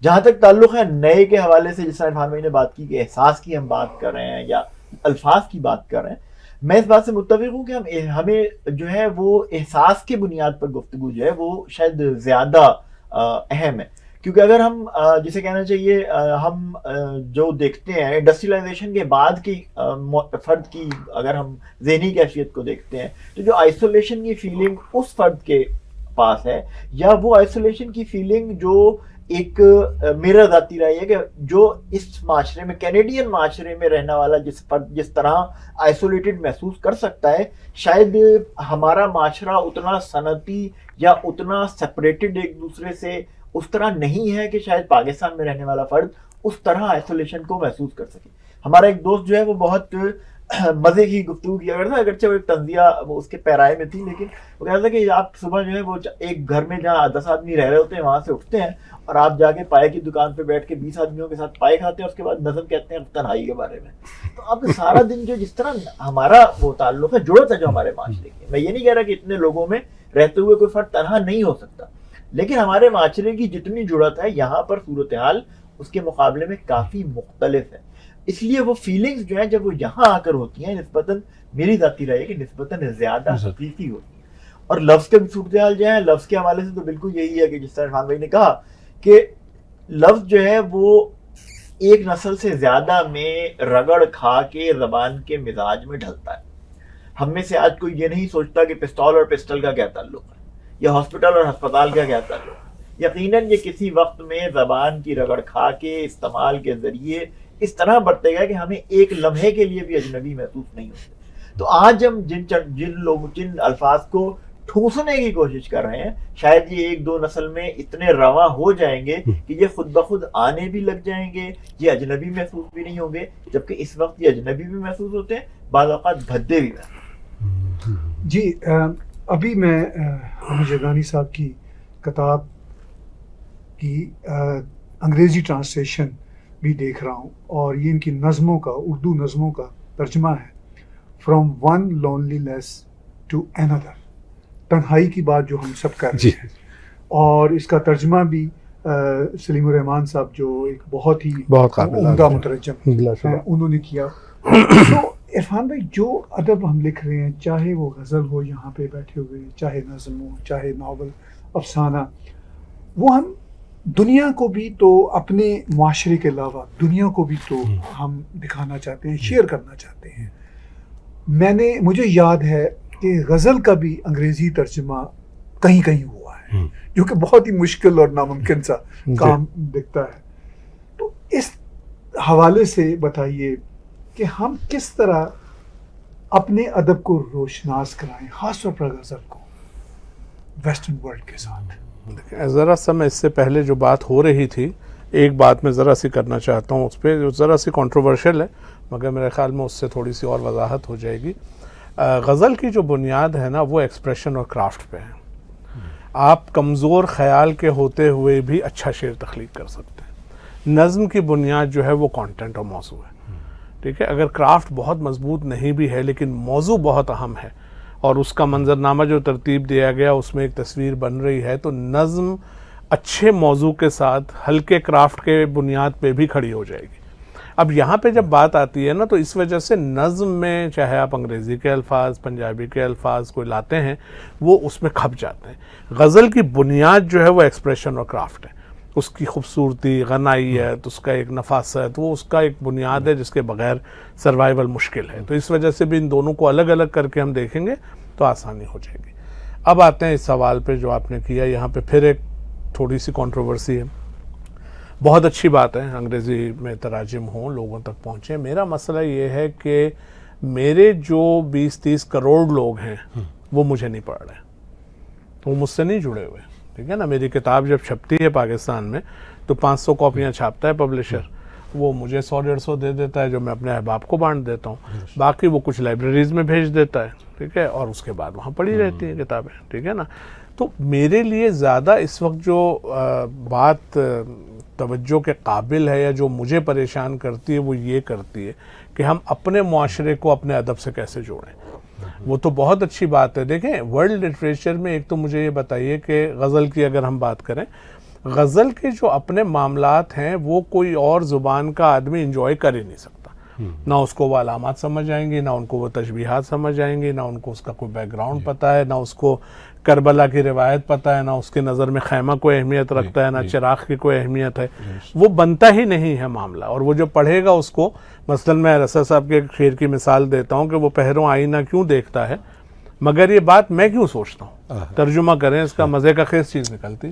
جہاں تک تعلق ہے نئے کے حوالے سے، جس طرح عرفان بھائی نے بات کی کہ احساس کی ہم بات کر رہے ہیں یا الفاظ کی بات کر رہے ہیں، میں اس بات سے متفق ہوں کہ ہمیں جو ہے وہ احساس کی بنیاد پر گفتگو جو ہے وہ شاید زیادہ اہم ہے، کیونکہ اگر ہم جسے کہنا چاہیے ہم جو دیکھتے ہیں انڈسٹریلائزیشن کے بعد کی فرد کی اگر ہم ذہنی کیفیت کو دیکھتے ہیں، تو جو آئسولیشن کی فیلنگ اس فرد کے پاس ہے، یا وہ آئسولیشن کی فیلنگ جو ایک میرا ذاتی رائے ہے کہ جو اس معاشرے میں، کینیڈین معاشرے میں رہنے والا جس طرح آئسولیٹڈ محسوس کر سکتا ہے، شاید ہمارا معاشرہ اتنا صنعتی یا اتنا سپریٹڈ ایک دوسرے سے اس طرح نہیں ہے کہ شاید پاکستان میں رہنے والا فرد اس طرح آئسولیشن کو محسوس کر سکے۔ ہمارا ایک دوست جو ہے وہ بہت مزے کی گفتگو کیا کرتا، اگرچہ وہ ایک تنزیہ اس کے پیرائے میں تھی، لیکن وہ کہتا تھا کہ آپ صبح جو ہے وہ ایک گھر میں جہاں 10 آدمی رہ رہے ہوتے ہیں وہاں سے اٹھتے ہیں اور آپ جا کے پائے کی دکان پہ بیٹھ کے 20 آدمیوں کے ساتھ پائے کھاتے ہیں، اس کے بعد نظم کہتے ہیں تنہائی کے بارے میں۔ تو اب سارا دن جو جس طرح ہمارا وہ تعلق ہے، جڑت ہے جو ہمارے معاشرے کی، میں یہ نہیں کہہ رہا کہ اتنے لوگوں میں رہتے ہوئے کوئی فرد تنہا نہیں ہو سکتا، لیکن ہمارے معاشرے کی جتنی جڑت ہے یہاں پر صورتحال اس کے مقابلے میں کافی مختلف ہے، اس لیے وہ فیلنگز جو ہیں جب وہ یہاں آ کر ہوتی ہیں نسبتاً، میری ذاتی رائے ہے کہ نسبتاً زیادہ حقیقی ہوتی ہیں۔ اور لفظ کا بھی صورتحال جو ہے لفظ کے حوالے سے تو بالکل یہی ہے کہ جس طرح عرفان بھائی نے کہا کہ لفظ جو ہے وہ ایک نسل سے زیادہ میں رگڑ کھا کے زبان کے مزاج میں ڈھلتا ہے۔ ہم میں سے آج کوئی یہ نہیں سوچتا کہ پستول اور پسٹل کا کیا تعلق ہے، یا ہاسپٹل اور ہسپتال کا کیا تعلق ہے۔ یقیناً یہ کسی وقت میں زبان کی رگڑ کھا کے استعمال کے ذریعے اس طرح بڑھتے گا کہ ہمیں ایک لمحے کے لیے بھی اجنبی محسوس نہیں ہوتے۔ تو آج ہم جن الفاظ کو ٹھونسنے کی کوشش کر رہے ہیں، شاید یہ 1-2 نسل میں اتنے رواں ہو جائیں گے کہ یہ خود بخود آنے بھی لگ جائیں گے، یہ اجنبی محسوس بھی نہیں ہوں گے، جبکہ اس وقت یہ اجنبی بھی محسوس ہوتے ہیں، بعض اوقات بھدے بھی محسوس۔ جی ابھی میں حامد جدانی صاحب کی کتاب کی انگریزی ٹرانسلیشن بھی دیکھ رہا ہوں، اور یہ ان کی نظموں کا، اردو نظموں کا ترجمہ ہے، from one loneliness to another. تنہائی کی بات جو ہم سب کر جی. رہے ہیں، اور اس کا ترجمہ بھی سلیم الرحمان صاحب جو ایک بہت ہی بہت قابل عمدہ آدمی. مترجم بلا شبہ. ہیں، انہوں نے کیا. تو عرفان بھائی، جو ادب ہم لکھ رہے ہیں، چاہے وہ غزل ہو یہاں پہ بیٹھے ہوئے، چاہے نظم ہو، چاہے ناول، افسانہ، وہ ہم دنیا کو بھی تو اپنے معاشرے کے علاوہ دنیا کو بھی تو ہم دکھانا چاہتے ہیں، شیئر کرنا چاہتے ہیں. مجھے یاد ہے کہ غزل کا بھی انگریزی ترجمہ کہیں کہیں ہوا ہے، جو کہ بہت ہی مشکل اور ناممکن سا کام دکھتا ہے. تو اس حوالے سے بتائیے کہ ہم کس طرح اپنے ادب کو روشناس کرائیں، خاص طور پر غزل کو ویسٹرن ورلڈ کے ساتھ. ذرا سا میں اس سے پہلے جو بات ہو رہی تھی، ایک بات میں ذرا سی کرنا چاہتا ہوں اس پہ، جو ذرا سی کنٹروورشل ہے، مگر میرے خیال میں اس سے تھوڑی سی اور وضاحت ہو جائے گی. غزل کی جو بنیاد ہے نا، وہ ایکسپریشن اور کرافٹ پہ ہے. آپ کمزور خیال کے ہوتے ہوئے بھی اچھا شعر تخلیق کر سکتے ہیں. نظم کی بنیاد جو ہے وہ کانٹینٹ اور موضوع ہے. ٹھیک ہے، اگر کرافٹ بہت مضبوط نہیں بھی ہے لیکن موضوع بہت اہم ہے اور اس کا منظرنامہ جو ترتیب دیا گیا اس میں ایک تصویر بن رہی ہے، تو نظم اچھے موضوع کے ساتھ ہلکے کرافٹ کے بنیاد پہ بھی کھڑی ہو جائے گی. اب یہاں پہ جب بات آتی ہے نا، تو اس وجہ سے نظم میں چاہے آپ انگریزی کے الفاظ، پنجابی کے الفاظ کوئی لاتے ہیں، وہ اس میں کھپ جاتے ہیں. غزل کی بنیاد جو ہے وہ ایکسپریشن اور کرافٹ ہے. اس کی خوبصورتی، غنائیت، اس کا ایک نفاست، وہ اس کا ایک بنیاد ہے جس کے بغیر سروائیول مشکل ہے. تو اس وجہ سے بھی ان دونوں کو الگ الگ کر کے ہم دیکھیں گے تو آسانی ہو جائے گی. اب آتے ہیں اس سوال پہ جو آپ نے کیا. یہاں پہ پھر ایک تھوڑی سی کنٹروورسی ہے. بہت اچھی بات ہے انگریزی میں تراجم ہوں، لوگوں تک پہنچیں. میرا مسئلہ یہ ہے کہ میرے جو 20-30 کروڑ لوگ ہیں وہ مجھے نہیں پڑھ رہے، وہ مجھ سے نہیں جڑے ہوئے. ٹھیک ہے نا، میری کتاب جب چھپتی ہے پاکستان میں تو 500 کاپیاں چھاپتا ہے پبلشر، وہ مجھے 100-150 دے دیتا ہے جو میں اپنے احباب کو بانٹ دیتا ہوں. باقی وہ کچھ لائبریریز میں بھیج دیتا ہے. ٹھیک ہے، اور اس کے بعد وہاں پڑھی رہتی ہیں کتابیں. ٹھیک ہے نا. تو میرے لیے زیادہ اس وقت جو بات توجہ کے قابل ہے یا جو مجھے پریشان کرتی ہے وہ یہ کرتی ہے کہ ہم اپنے معاشرے کو اپنے ادب سے کیسے جوڑیں. وہ تو بہت اچھی بات ہے. دیکھیں، ورلڈ لٹریچر میں ایک تو مجھے یہ بتائیے کہ غزل کی اگر ہم بات کریں، غزل کے جو اپنے معاملات ہیں وہ کوئی اور زبان کا آدمی انجوائے کر ہی نہیں سکتا. نہ اس کو وہ علامات سمجھ آئیں گی، نہ ان کو وہ تشبیہات سمجھ آئیں گی، نہ ان کو اس کا کوئی بیک گراؤنڈ پتہ ہے، نہ اس کو کربلا کی روایت پتہ ہے، نہ اس کے نظر میں خیمہ کوئی اہمیت رکھتا ہے، نہ چراغ کی کوئی اہمیت ہے. وہ بنتا ہی نہیں ہے معاملہ. اور وہ جو پڑھے گا اس کو، مثلاً میں رسا صاحب کے شعر کی مثال دیتا ہوں کہ وہ پہروں آئینہ کیوں دیکھتا ہے مگر یہ بات میں کیوں سوچتا ہوں. ترجمہ کریں اس کا، مزے کا خیز چیز نکلتی.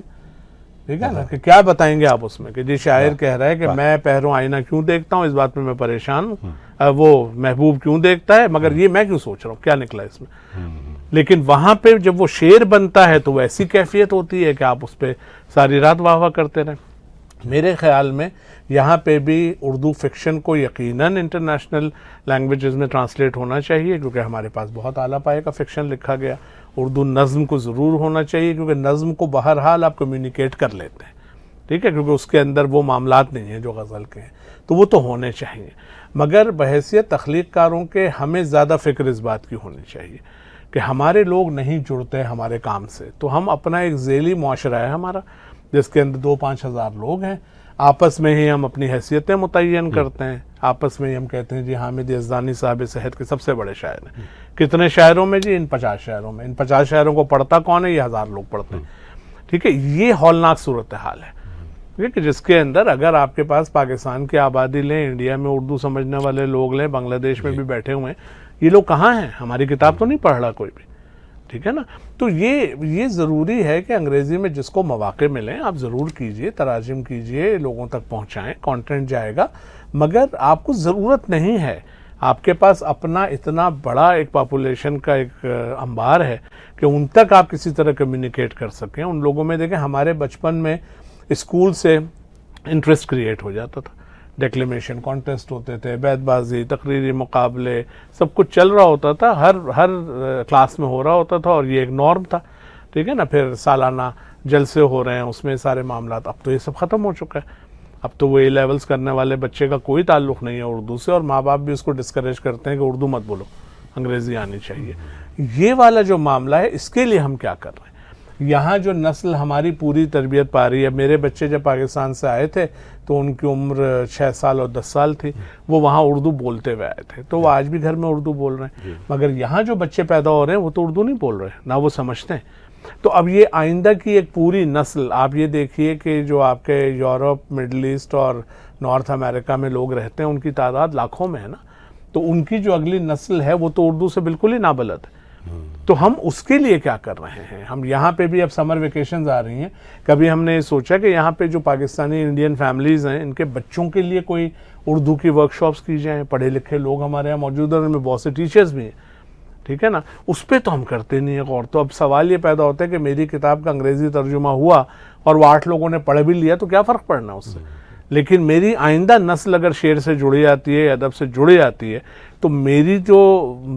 ٹھیک ہے نا، کہ کیا بتائیں گے آپ اس میں کہ جی شاعر کہہ رہا ہے کہ میں پہروں آئینہ کیوں دیکھتا ہوں، اس بات میں پریشان ہوں. وہ محبوب کیوں دیکھتا ہے مگر یہ میں کیوں سوچ رہا ہوں، کیا نکلا اس میں. لیکن وہاں پہ جب وہ شعر بنتا ہے تو وہ ایسی کیفیت ہوتی ہے کہ آپ اس پہ ساری رات واہ واہ کرتے رہیں. میرے خیال میں یہاں پہ بھی اردو فکشن کو یقیناً انٹرنیشنل لینگویجز میں ٹرانسلیٹ ہونا چاہیے، کیونکہ ہمارے پاس بہت اعلیٰ پائے کا فکشن لکھا گیا. اردو نظم کو ضرور ہونا چاہیے، کیونکہ نظم کو بہرحال آپ کمیونیکیٹ کر لیتے ہیں. ٹھیک ہے، کیونکہ اس کے اندر وہ معاملات نہیں ہیں جو غزل کے ہیں، تو وہ تو ہونے چاہیے. مگر بحیثیت تخلیق کاروں کے ہمیں زیادہ فکر اس بات کی ہونی چاہیے کہ ہمارے لوگ نہیں جڑتے ہمارے کام سے. تو ہم اپنا ایک ذیلی معاشرہ ہے ہمارا، جس کے اندر 2-5 ہزار لوگ ہیں. آپس میں ہی ہم اپنی حیثیتیں متعین کرتے ہیں. آپس میں ہی ہم کہتے ہیں جی حامد یزدانی صاحب صحت کے سب سے بڑے شاعر ہیں. کتنے شاعروں میں؟ جی ان 50 شاعروں میں. ان 50 شاعروں کو پڑھتا کون ہے؟ یہ 1000 لوگ پڑھتے ہیں. ٹھیک ہے، یہ ہولناک صورتحال ہے. ٹھیک ہے، جس کے اندر اگر آپ کے پاس پاکستان کی آبادی لیں، انڈیا میں اردو سمجھنے والے لوگ لیں، بنگلہ دیش میں بھی بیٹھے ہوئے ہیں، یہ لوگ کہاں ہیں؟ ہماری کتاب تو نہیں پڑھ رہا کوئی بھی. ٹھیک ہے نا. تو یہ ضروری ہے کہ انگریزی میں جس کو مواقع ملیں آپ ضرور کیجئے، تراجم کیجئے، لوگوں تک پہنچائیں، کانٹینٹ جائے گا. مگر آپ کو ضرورت نہیں ہے، آپ کے پاس اپنا اتنا بڑا ایک پاپولیشن کا ایک انبار ہے کہ ان تک آپ کسی طرح کمیونیکیٹ کر سکیں. ان لوگوں میں دیکھیں، ہمارے بچپن میں اسکول سے انٹرسٹ کریٹ ہو جاتا تھا. ڈیکلیمیشن کانٹیسٹ ہوتے تھے، بیت بازی، تقریری مقابلے، سب کچھ چل رہا ہوتا تھا، ہر کلاس میں ہو رہا ہوتا تھا اور یہ ایک نارم تھا. ٹھیک ہے نا. پھر سالانہ جلسے ہو رہے ہیں، اس میں سارے معاملات. اب تو یہ سب ختم ہو چکا ہے. اب تو وہ اے لیولز کرنے والے بچے کا کوئی تعلق نہیں ہے اردو سے، اور ماں باپ بھی اس کو ڈسکریج کرتے ہیں کہ اردو مت بولو، انگریزی آنی چاہیے. یہ والا جو معاملہ ہے اس کے لیے ہم کیا کر رہے ہیں؟ یہاں جو نسل ہماری پوری تربیت پا رہی ہے، میرے بچے جب پاکستان سے آئے تھے تو ان کی عمر 6 سال اور 10 سال تھی، وہ وہاں اردو بولتے ہوئے آئے تھے، تو وہ آج بھی گھر میں اردو بول رہے ہیں. مگر یہاں جو بچے پیدا ہو رہے ہیں وہ تو اردو نہیں بول رہے، نہ وہ سمجھتے ہیں. تو اب یہ آئندہ کی ایک پوری نسل، آپ یہ دیکھیے کہ جو آپ کے یورپ، مڈل ایسٹ اور نارتھ امریکہ میں لوگ رہتے ہیں ان کی تعداد لاکھوں میں ہے نا، تو ان کی جو اگلی نسل ہے وہ تو اردو سے بالکل ہی نابلد ہے. تو ہم اس کے لیے کیا کر رہے ہیں؟ ہم یہاں پہ بھی اب سمر ویکیشنز آ رہی ہیں، کبھی ہم نے سوچا کہ یہاں پہ جو پاکستانی انڈین فیملیز ہیں ان کے بچوں کے لیے کوئی اردو کی ورک شاپس کی جائیں. پڑھے لکھے لوگ ہمارے یہاں موجود ہیں، ان میں بہت سے ٹیچرز بھی ہیں، ٹھیک ہے نا، اس پہ تو ہم کرتے نہیں ہیں غور. تو اب سوال یہ پیدا ہوتا ہے کہ میری کتاب کا انگریزی ترجمہ ہوا اور وہ 8 لوگوں نے پڑھ بھی لیا تو کیا فرق پڑنا اس سے؟ لیکن میری آئندہ نسل اگر شعر سے جڑی آتی ہے، ادب سے جڑی آتی ہے، تو میری جو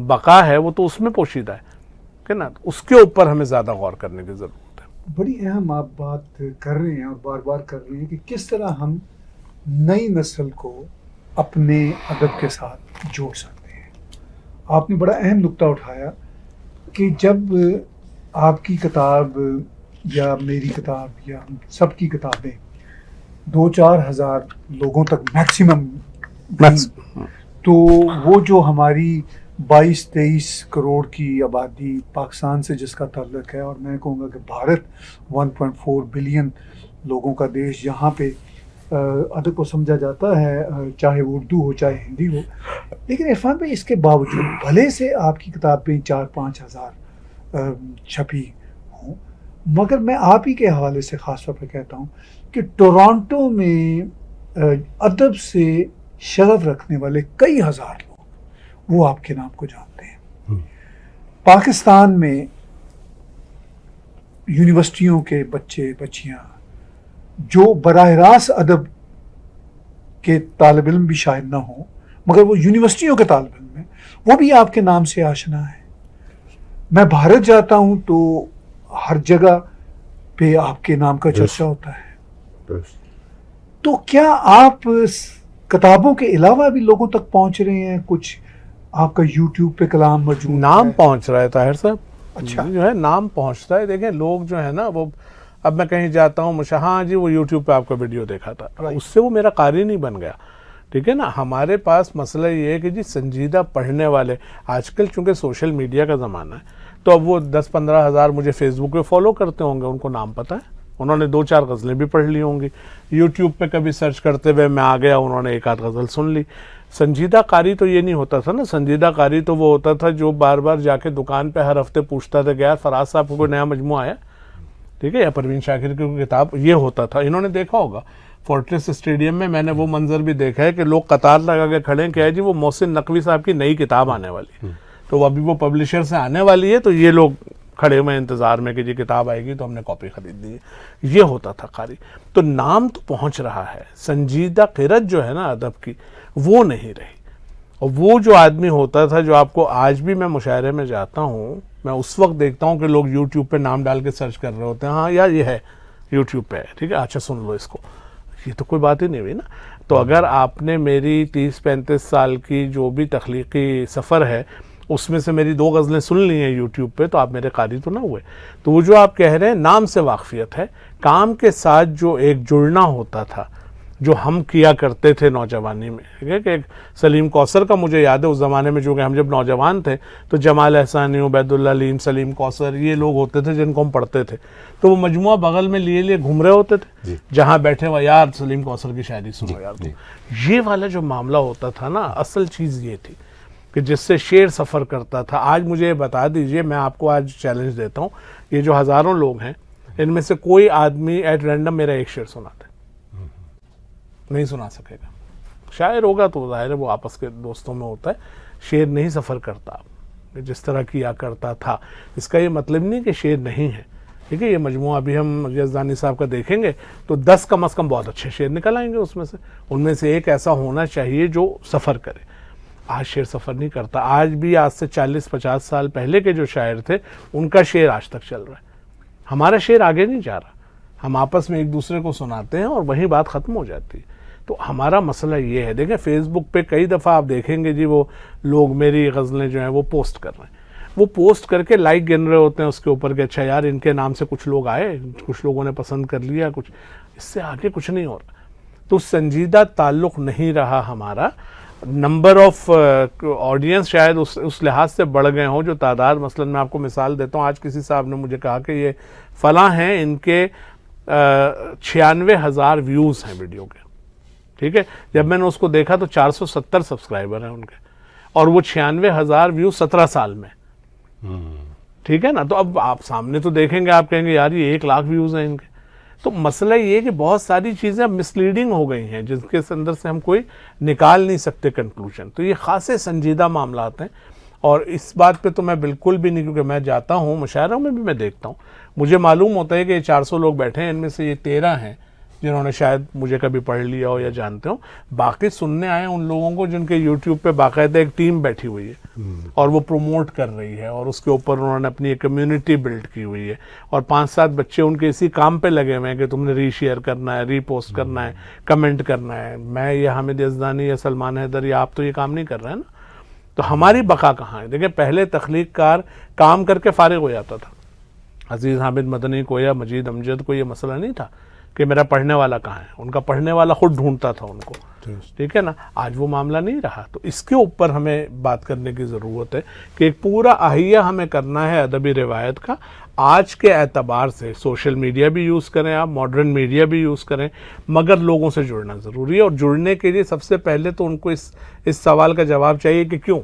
بقا ہے وہ تو اس میں پوشیدہ ہے کہ نا. اس کے اوپر ہمیں زیادہ غور کرنے کی ضرورت ہے. بڑی اہم آپ بات کر رہے ہیں اور بار بار کر رہے ہیں کہ کس طرح ہم نئی نسل کو اپنے ادب کے ساتھ جوڑ سکتے ہیں. آپ نے بڑا اہم نقطہ اٹھایا کہ جب آپ کی کتاب یا میری کتاب یا ہم سب کی کتابیں 2-4 ہزار لوگوں تک میکسیمم، تو وہ جو ہماری 22-23 کروڑ کی آبادی پاکستان سے جس کا تعلق ہے، اور میں کہوں گا کہ بھارت 1.4 بلین لوگوں کا دیش، جہاں پہ ادب کو سمجھا جاتا ہے، چاہے وہ اردو ہو چاہے ہندی ہو. لیکن عرفان بھائی، اس کے باوجود بھلے سے آپ کی کتابیں 4-5 ہزار چھپی ہوں، مگر میں آپ ہی کے حوالے سے خاص طور پہ کہتا ہوں کہ ٹورانٹو میں ادب سے شغف رکھنے والے کئی ہزار لوگ وہ آپ کے نام کو جانتے ہیں. پاکستان میں یونیورسٹیوں کے بچے بچیاں جو براہ راست ادب کے طالب علم بھی شاید نہ ہوں، مگر وہ یونیورسٹیوں کے طالب علم ہیں، وہ بھی آپ کے نام سے آشنا ہے. میں بھارت جاتا ہوں تو ہر جگہ پہ آپ کے نام کا چرچا ہوتا ہے. تو کیا آپ کتابوں کے علاوہ بھی لوگوں تک پہنچ رہے ہیں؟ کچھ آپ کا یوٹیوب پہ کلام موجود ہے؟ نام پہنچ رہا ہے طاہر صاحب. اچھا، جو ہے نام پہنچتا ہے. دیکھیں لوگ جو ہے نا، وہ اب میں کہیں جاتا ہوں، ہاں جی وہ یوٹیوب پہ آپ کا ویڈیو دیکھا تھا، اس سے وہ میرا قاری نہیں بن گیا، ٹھیک ہے نا. ہمارے پاس مسئلہ یہ ہے کہ جی سنجیدہ پڑھنے والے، آج کل چونکہ سوشل میڈیا کا زمانہ ہے تو اب وہ 10-15 ہزار مجھے فیس بک پہ فالو کرتے ہوں گے، ان کو نام پتہ ہے، انہوں نے 2-4 غزلیں بھی پڑھ لی ہوں گی. یوٹیوب پہ کبھی سرچ کرتے ہوئے میں آ گیا، انہوں نے 1-8 غزل سن لی. سنجیدہ قاری تو یہ نہیں ہوتا تھا نا. سنجیدہ قاری تو وہ ہوتا تھا جو بار بار جا کے دکان پہ ہر ہفتے پوچھتا تھا کہ یار فراز صاحب کو کوئی نیا مجموعہ آیا، ٹھیک ہے، یا پروین شاکر کی کتاب. یہ ہوتا تھا. انہوں نے دیکھا ہوگا فورٹریس اسٹیڈیم میں نے وہ منظر بھی دیکھا ہے کہ لوگ قطار لگا کے کھڑے ہیں کہ جی وہ محسن نقوی صاحب کی نئی کتاب آنے والی ہے، تو ابھی وہ پبلشر سے آنے والی ہے، تو یہ لوگ کھڑے ہوئے انتظار میں کہ جی کتاب آئے گی تو ہم نے کاپی خرید لی ہے. یہ ہوتا تھا قاری. تو نام تو پہنچ رہا ہے، سنجیدہ قرت جو ہے نا ادب کی وہ نہیں رہی. اور وہ جو آدمی ہوتا تھا جو آپ کو آج بھی میں مشاعرے میں جاتا ہوں، میں اس وقت دیکھتا ہوں کہ لوگ یوٹیوب پہ نام ڈال کے سرچ کر رہے ہوتے ہیں، ہاں یار یہ ہے یوٹیوب پہ ہے، ٹھیک ہے، اچھا سن لو اس کو. یہ تو کوئی بات ہی نہیں ہوئی نا. تو اگر آپ نے میری 30-35 سال کی جو بھی تخلیقی سفر ہے اس میں سے میری 2 غزلیں سن لی ہیں یوٹیوب پہ، تو آپ میرے قاری تو نہ ہوئے. تو وہ جو آپ کہہ رہے ہیں نام سے واقفیت ہے، کام کے ساتھ جو ایک جڑنا ہوتا تھا جو ہم کیا کرتے تھے نوجوانی میں. ٹھیک ہے کہ ایک سلیم کوثر کا مجھے یاد ہے اس زمانے میں، جو کہ ہم جب نوجوان تھے تو جمال احسانی، عبید اللہ علیم، سلیم کوثر، یہ لوگ ہوتے تھے جن کو ہم پڑھتے تھے. تو وہ مجموعہ بغل میں لیے گھوم رہے ہوتے تھے، جہاں بیٹھے ہوا یار سلیم کوثر کی شاعری سنو یار. یہ والا جو معاملہ ہوتا تھا نا، اصل چیز یہ تھی کہ جس سے شعر سفر کرتا تھا. آج مجھے یہ بتا دیجئے، میں آپ کو آج چیلنج دیتا ہوں، یہ جو ہزاروں لوگ ہیں ان میں سے کوئی آدمی ایٹ رینڈم میرا ایک شعر سناتا ہے؟ نہیں سنا سکے گا. شاعر ہوگا تو ظاہر ہے وہ آپس کے دوستوں میں ہوتا ہے، شعر نہیں سفر کرتا جس طرح کیا کرتا تھا. اس کا یہ مطلب نہیں کہ شعر نہیں ہے، ٹھیک ہے. یہ مجموعہ ابھی ہم یزدانی صاحب کا دیکھیں گے تو 10 کم از کم بہت اچھے شعر نکل آئیں گے اس میں سے. ان میں سے ایک ایسا ہونا چاہیے جو سفر کرے. آج شعر سفر نہیں کرتا. آج بھی آج سے 40-50 سال پہلے کے جو شاعر تھے ان کا شعر آج تک چل رہا ہے. ہمارا شعر آگے نہیں جا رہا. ہم آپس میں ایک دوسرے کو سناتے ہیں اور وہیں بات ختم ہو جاتی ہے. تو ہمارا مسئلہ یہ ہے، دیکھیں فیس بک پہ کئی دفعہ آپ دیکھیں گے جی وہ لوگ میری غزلیں جو ہیں وہ پوسٹ کر رہے ہیں، وہ پوسٹ کر کے لائک گن رہے ہوتے ہیں اس کے اوپر کہ اچھا یار ان کے نام سے کچھ لوگ آئے، کچھ لوگوں نے پسند کر لیا، کچھ اس سے آگے کچھ نہیں ہو رہا. تو سنجیدہ تعلق نہیں رہا ہمارا. نمبر آف آڈینس شاید اس لحاظ سے بڑھ گئے ہوں جو تعداد، مثلا میں آپ کو مثال دیتا ہوں، آج کسی صاحب نے مجھے کہا کہ یہ فلاں ہیں، ان کے 96,000 ویوز ہیں ویڈیو کے، ٹھیک ہے. جب میں نے اس کو دیکھا تو 470 سبسکرائبر ہیں ان کے، اور وہ 96,000 ویوز 17 سال میں، ٹھیک ہے نا. تو اب آپ سامنے تو دیکھیں گے، آپ کہیں گے یار یہ 1 لاکھ ویوز ہیں ان کے. تو مسئلہ یہ کہ بہت ساری چیزیں اب مسلیڈنگ ہو گئی ہیں جس کے اندر سے ہم کوئی نکال نہیں سکتے کنکلوژن. تو یہ خاصے سنجیدہ معاملات ہیں، اور اس بات پہ تو میں بالکل بھی نہیں، کیونکہ میں جاتا ہوں مشاعروں میں بھی میں دیکھتا ہوں، مجھے معلوم ہوتا ہے کہ یہ 400 لوگ بیٹھے ہیں، ان میں سے یہ 13 ہیں جنہوں نے شاید مجھے کبھی پڑھ لیا ہو یا جانتے ہوں. باقی سننے آئے ان لوگوں کو جن کے یوٹیوب پہ باقاعدہ ایک ٹیم بیٹھی ہوئی ہے اور وہ پروموٹ کر رہی ہے، اور اس کے اوپر انہوں نے اپنی ایک کمیونٹی بلڈ کی ہوئی ہے، اور 5-7 بچے ان کے اسی کام پہ لگے ہوئے ہیں کہ تم نے ری شیئر کرنا ہے، ری پوسٹ کرنا ہے، کمنٹ کرنا ہے. میں یا حامد یزدانی یا سلمان حیدر یا آپ تو یہ کام نہیں کر رہے ہیں نا. تو ہماری بقا کہاں ہے؟ دیکھیں پہلے تخلیق کار کام کر کے فارغ ہو جاتا تھا. عزیز حامد مدنی کو یا مجید امجد کو یہ مسئلہ نہیں تھا کہ میرا پڑھنے والا کہاں ہے، ان کا پڑھنے والا خود ڈھونڈتا تھا ان کو، ٹھیک ہے نا. آج وہ معاملہ نہیں رہا. تو اس کے اوپر ہمیں بات کرنے کی ضرورت ہے کہ ایک پورا احیہ ہمیں کرنا ہے ادبی روایت کا. آج کے اعتبار سے سوشل میڈیا بھی یوز کریں آپ، ماڈرن میڈیا بھی یوز کریں، مگر لوگوں سے جڑنا ضروری ہے. اور جڑنے کے لیے سب سے پہلے تو ان کو اس سوال کا جواب چاہیے کہ کیوں،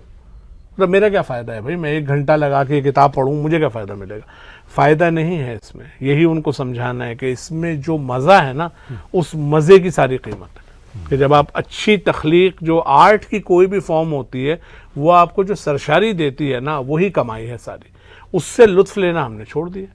مطلب میرا کیا فائدہ ہے بھائی، میں 1 گھنٹہ لگا کے یہ کتاب پڑھوں، مجھے کیا فائدہ ملے گا؟ فائدہ نہیں ہے اس میں. یہی ان کو سمجھانا ہے کہ اس میں جو مزہ ہے نا، اس مزے کی ساری قیمت ہے. کہ جب آپ اچھی تخلیق، جو آرٹ کی کوئی بھی فارم ہوتی ہے، وہ آپ کو جو سرشاری دیتی ہے نا، وہی کمائی ہے ساری. اس سے لطف لینا ہم نے چھوڑ دیا.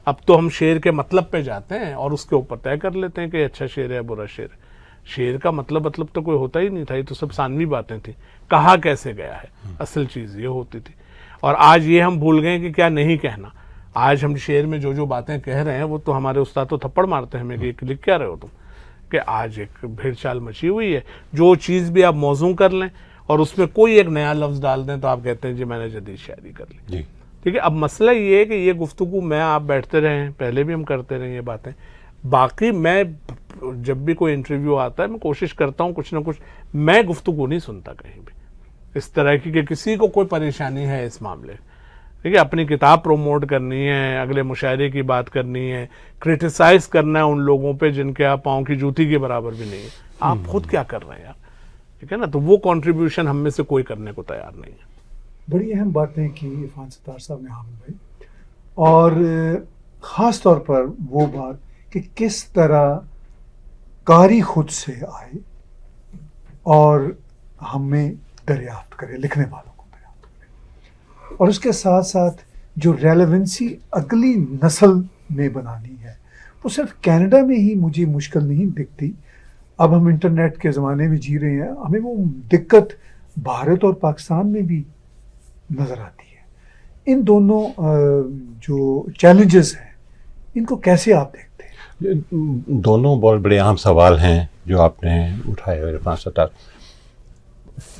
اب تو ہم شعر کے مطلب پہ جاتے ہیں اور اس کے اوپر طے کر لیتے ہیں کہ اچھا شعر ہے برا شعر ہے. شعر کا مطلب تو کوئی ہوتا ہی نہیں تھا، یہ تو سب ثانوی باتیں تھیں. کہا کیسے گیا ہے، اصل چیز یہ ہوتی تھی. اور آج یہ ہم بھول گئے کہ کیا نہیں کہنا. آج ہم شعر میں جو باتیں کہہ رہے ہیں وہ تو ہمارے استاد تو تھپڑ مارتے ہیں ہمیں کہ لکھ کیا رہے ہو تم، کہ آج ایک بھیڑ چال مچی ہوئی ہے. جو چیز بھی آپ موضوع کر لیں اور اس میں کوئی ایک نیا لفظ ڈال دیں تو آپ کہتے ہیں جی میں نے جدید شاعری کر لی. ٹھیک ہے. اب مسئلہ یہ ہے کہ یہ گفتگو میں آپ بیٹھتے رہے ہیں، پہلے بھی ہم کرتے رہے یہ باتیں. باقی میں جب بھی کوئی انٹرویو آتا ہے میں کوشش کرتا ہوں کچھ نہ کچھ، میں گفتگو نہیں سنتا کہیں بھی اس طرح کی کہ کسی کو کوئی پریشانی ہے اس معاملے. ٹھیک ہے. اپنی کتاب پروموٹ کرنی ہے، اگلے مشاعرے کی بات کرنی ہے، کرٹیسائز کرنا ہے ان لوگوں پہ جن کے آپ پاؤں کی جوتی کے برابر بھی نہیں ہے. آپ خود کیا کر رہے ہیں یار؟ ٹھیک ہے نا. تو وہ کنٹریبیوشن ہم میں سے کوئی کرنے کو تیار نہیں ہے. بڑی اہم باتیں کی عرفان ستار صاحب نے حامد بھائی، اور خاص طور پر وہ بات کہ کس طرح قاری خود سے آئے اور ہمیں دریافت کرے، لکھنے والوں کو دریافت کرے، اور اس کے ساتھ ساتھ جو ریلیونسی اگلی نسل میں بنانی ہے وہ صرف کینیڈا میں ہی مجھے مشکل نہیں دکھتی. اب ہم انٹرنیٹ کے زمانے میں جی رہے ہیں، ہمیں وہ دقت بھارت اور پاکستان میں بھی نظر آتی ہے. ان دونوں جو چیلنجز ہیں ان کو کیسے آپ دیکھتے ہیں؟ دونوں بہت بڑے اہم سوال ہیں جو آپ نے اٹھائے عرفان ستار.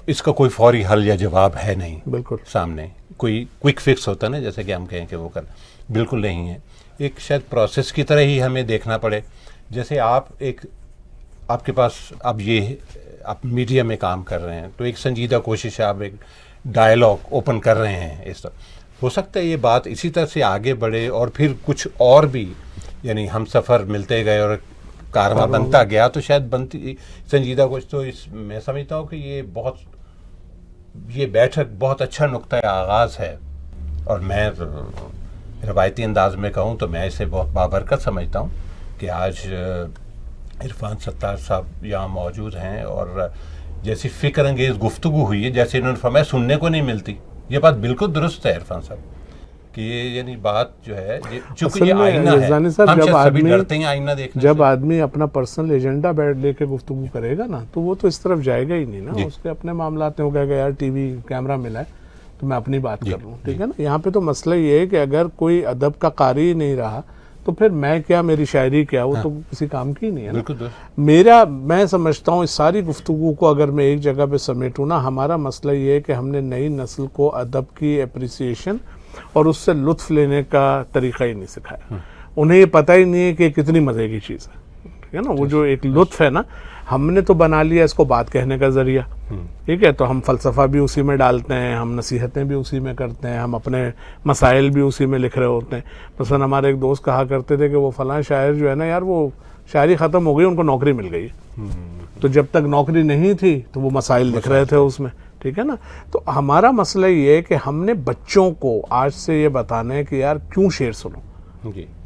اس کا کوئی فوری حل یا جواب ہے نہیں بالکل سامنے. کوئی کوئک فکس ہوتا نا جیسے کہ ہم کہیں کہ وہ کرنا، بالکل نہیں ہے. ایک شاید پروسیس کی طرح ہی ہمیں دیکھنا پڑے. جیسے آپ کے پاس اب یہ آپ میڈیا میں کام کر رہے ہیں تو ایک سنجیدہ کوشش ہے، آپ ایک ڈائلاگ اوپن کر رہے ہیں. اس طرح ہو سکتا ہے یہ بات اسی طرح سے آگے بڑھے اور پھر کچھ اور بھی، یعنی ہم سفر ملتے گئے اور کارواں بنتا گیا تو شاید بنتی سنجیدہ کچھ. تو میں سمجھتا ہوں کہ یہ بیٹھک بہت اچھا نقطۂ آغاز ہے. اور میں روایتی انداز میں کہوں تو میں اسے بہت بابرکت سمجھتا ہوں کہ آج عرفان ستار صاحب یہاں موجود ہیں اور جیسی فکر انگیز گفتگو ہوئی ہے، جیسے انہوں نے فرمایا سننے کو نہیں ملتی. یہ بات بالکل درست ہے عرفان صاحب کہ یہ یعنی بات جو ہے چونکہ یہ آئینہ ہے، ہم سبھی ڈرتے ہیں آئینہ دیکھنے سے. جب آدمی اپنا پرسنل ایجنڈا لے کے گفتگو کرے گا نا تو وہ تو اس طرف جائے گا ہی نہیں نا. اس کے اپنے معاملات میں ہو گیا یار ٹی وی کیمرہ ملا ہے تو میں اپنی بات کر لوں. ٹھیک ہے نا. یہاں پہ تو مسئلہ یہ ہے کہ اگر کوئی ادب کا قاری نہیں رہا تو پھر میں کیا, میری شاعری کیا, وہ تو کسی کام کی نہیں ہے نا. بالکل میں سمجھتا ہوں اس ساری گفتگو کو اگر میں ایک جگہ پہ سمیٹوں نا, ہمارا مسئلہ یہ ہے کہ ہم نے نئی نسل کو ادب کی اپریسیشن اور اس سے لطف لینے کا طریقہ ہی نہیں سکھایا. انہیں یہ پتہ ہی نہیں ہے کہ کتنی مزے کی چیز ہے, ٹھیک ہے نا. وہ جو ایک لطف ہے نا, ہم نے تو بنا لیا اس کو بات کہنے کا ذریعہ, ٹھیک ہے. تو ہم فلسفہ بھی اسی میں ڈالتے ہیں, ہم نصیحتیں بھی اسی میں کرتے ہیں, ہم اپنے مسائل بھی اسی میں لکھ رہے ہوتے ہیں. مثلا ہمارے ایک دوست کہا کرتے تھے کہ وہ فلاں شاعر جو ہے نا یار, وہ شاعری ختم ہو گئی, ان کو نوکری مل گئی. تو جب تک نوکری نہیں تھی تو وہ مسائل لکھ رہے تھے اس میں, ٹھیک ہے نا. تو ہمارا مسئلہ یہ ہے کہ ہم نے بچوں کو آج سے یہ بتانا ہے کہ یار کیوں شعر سنو,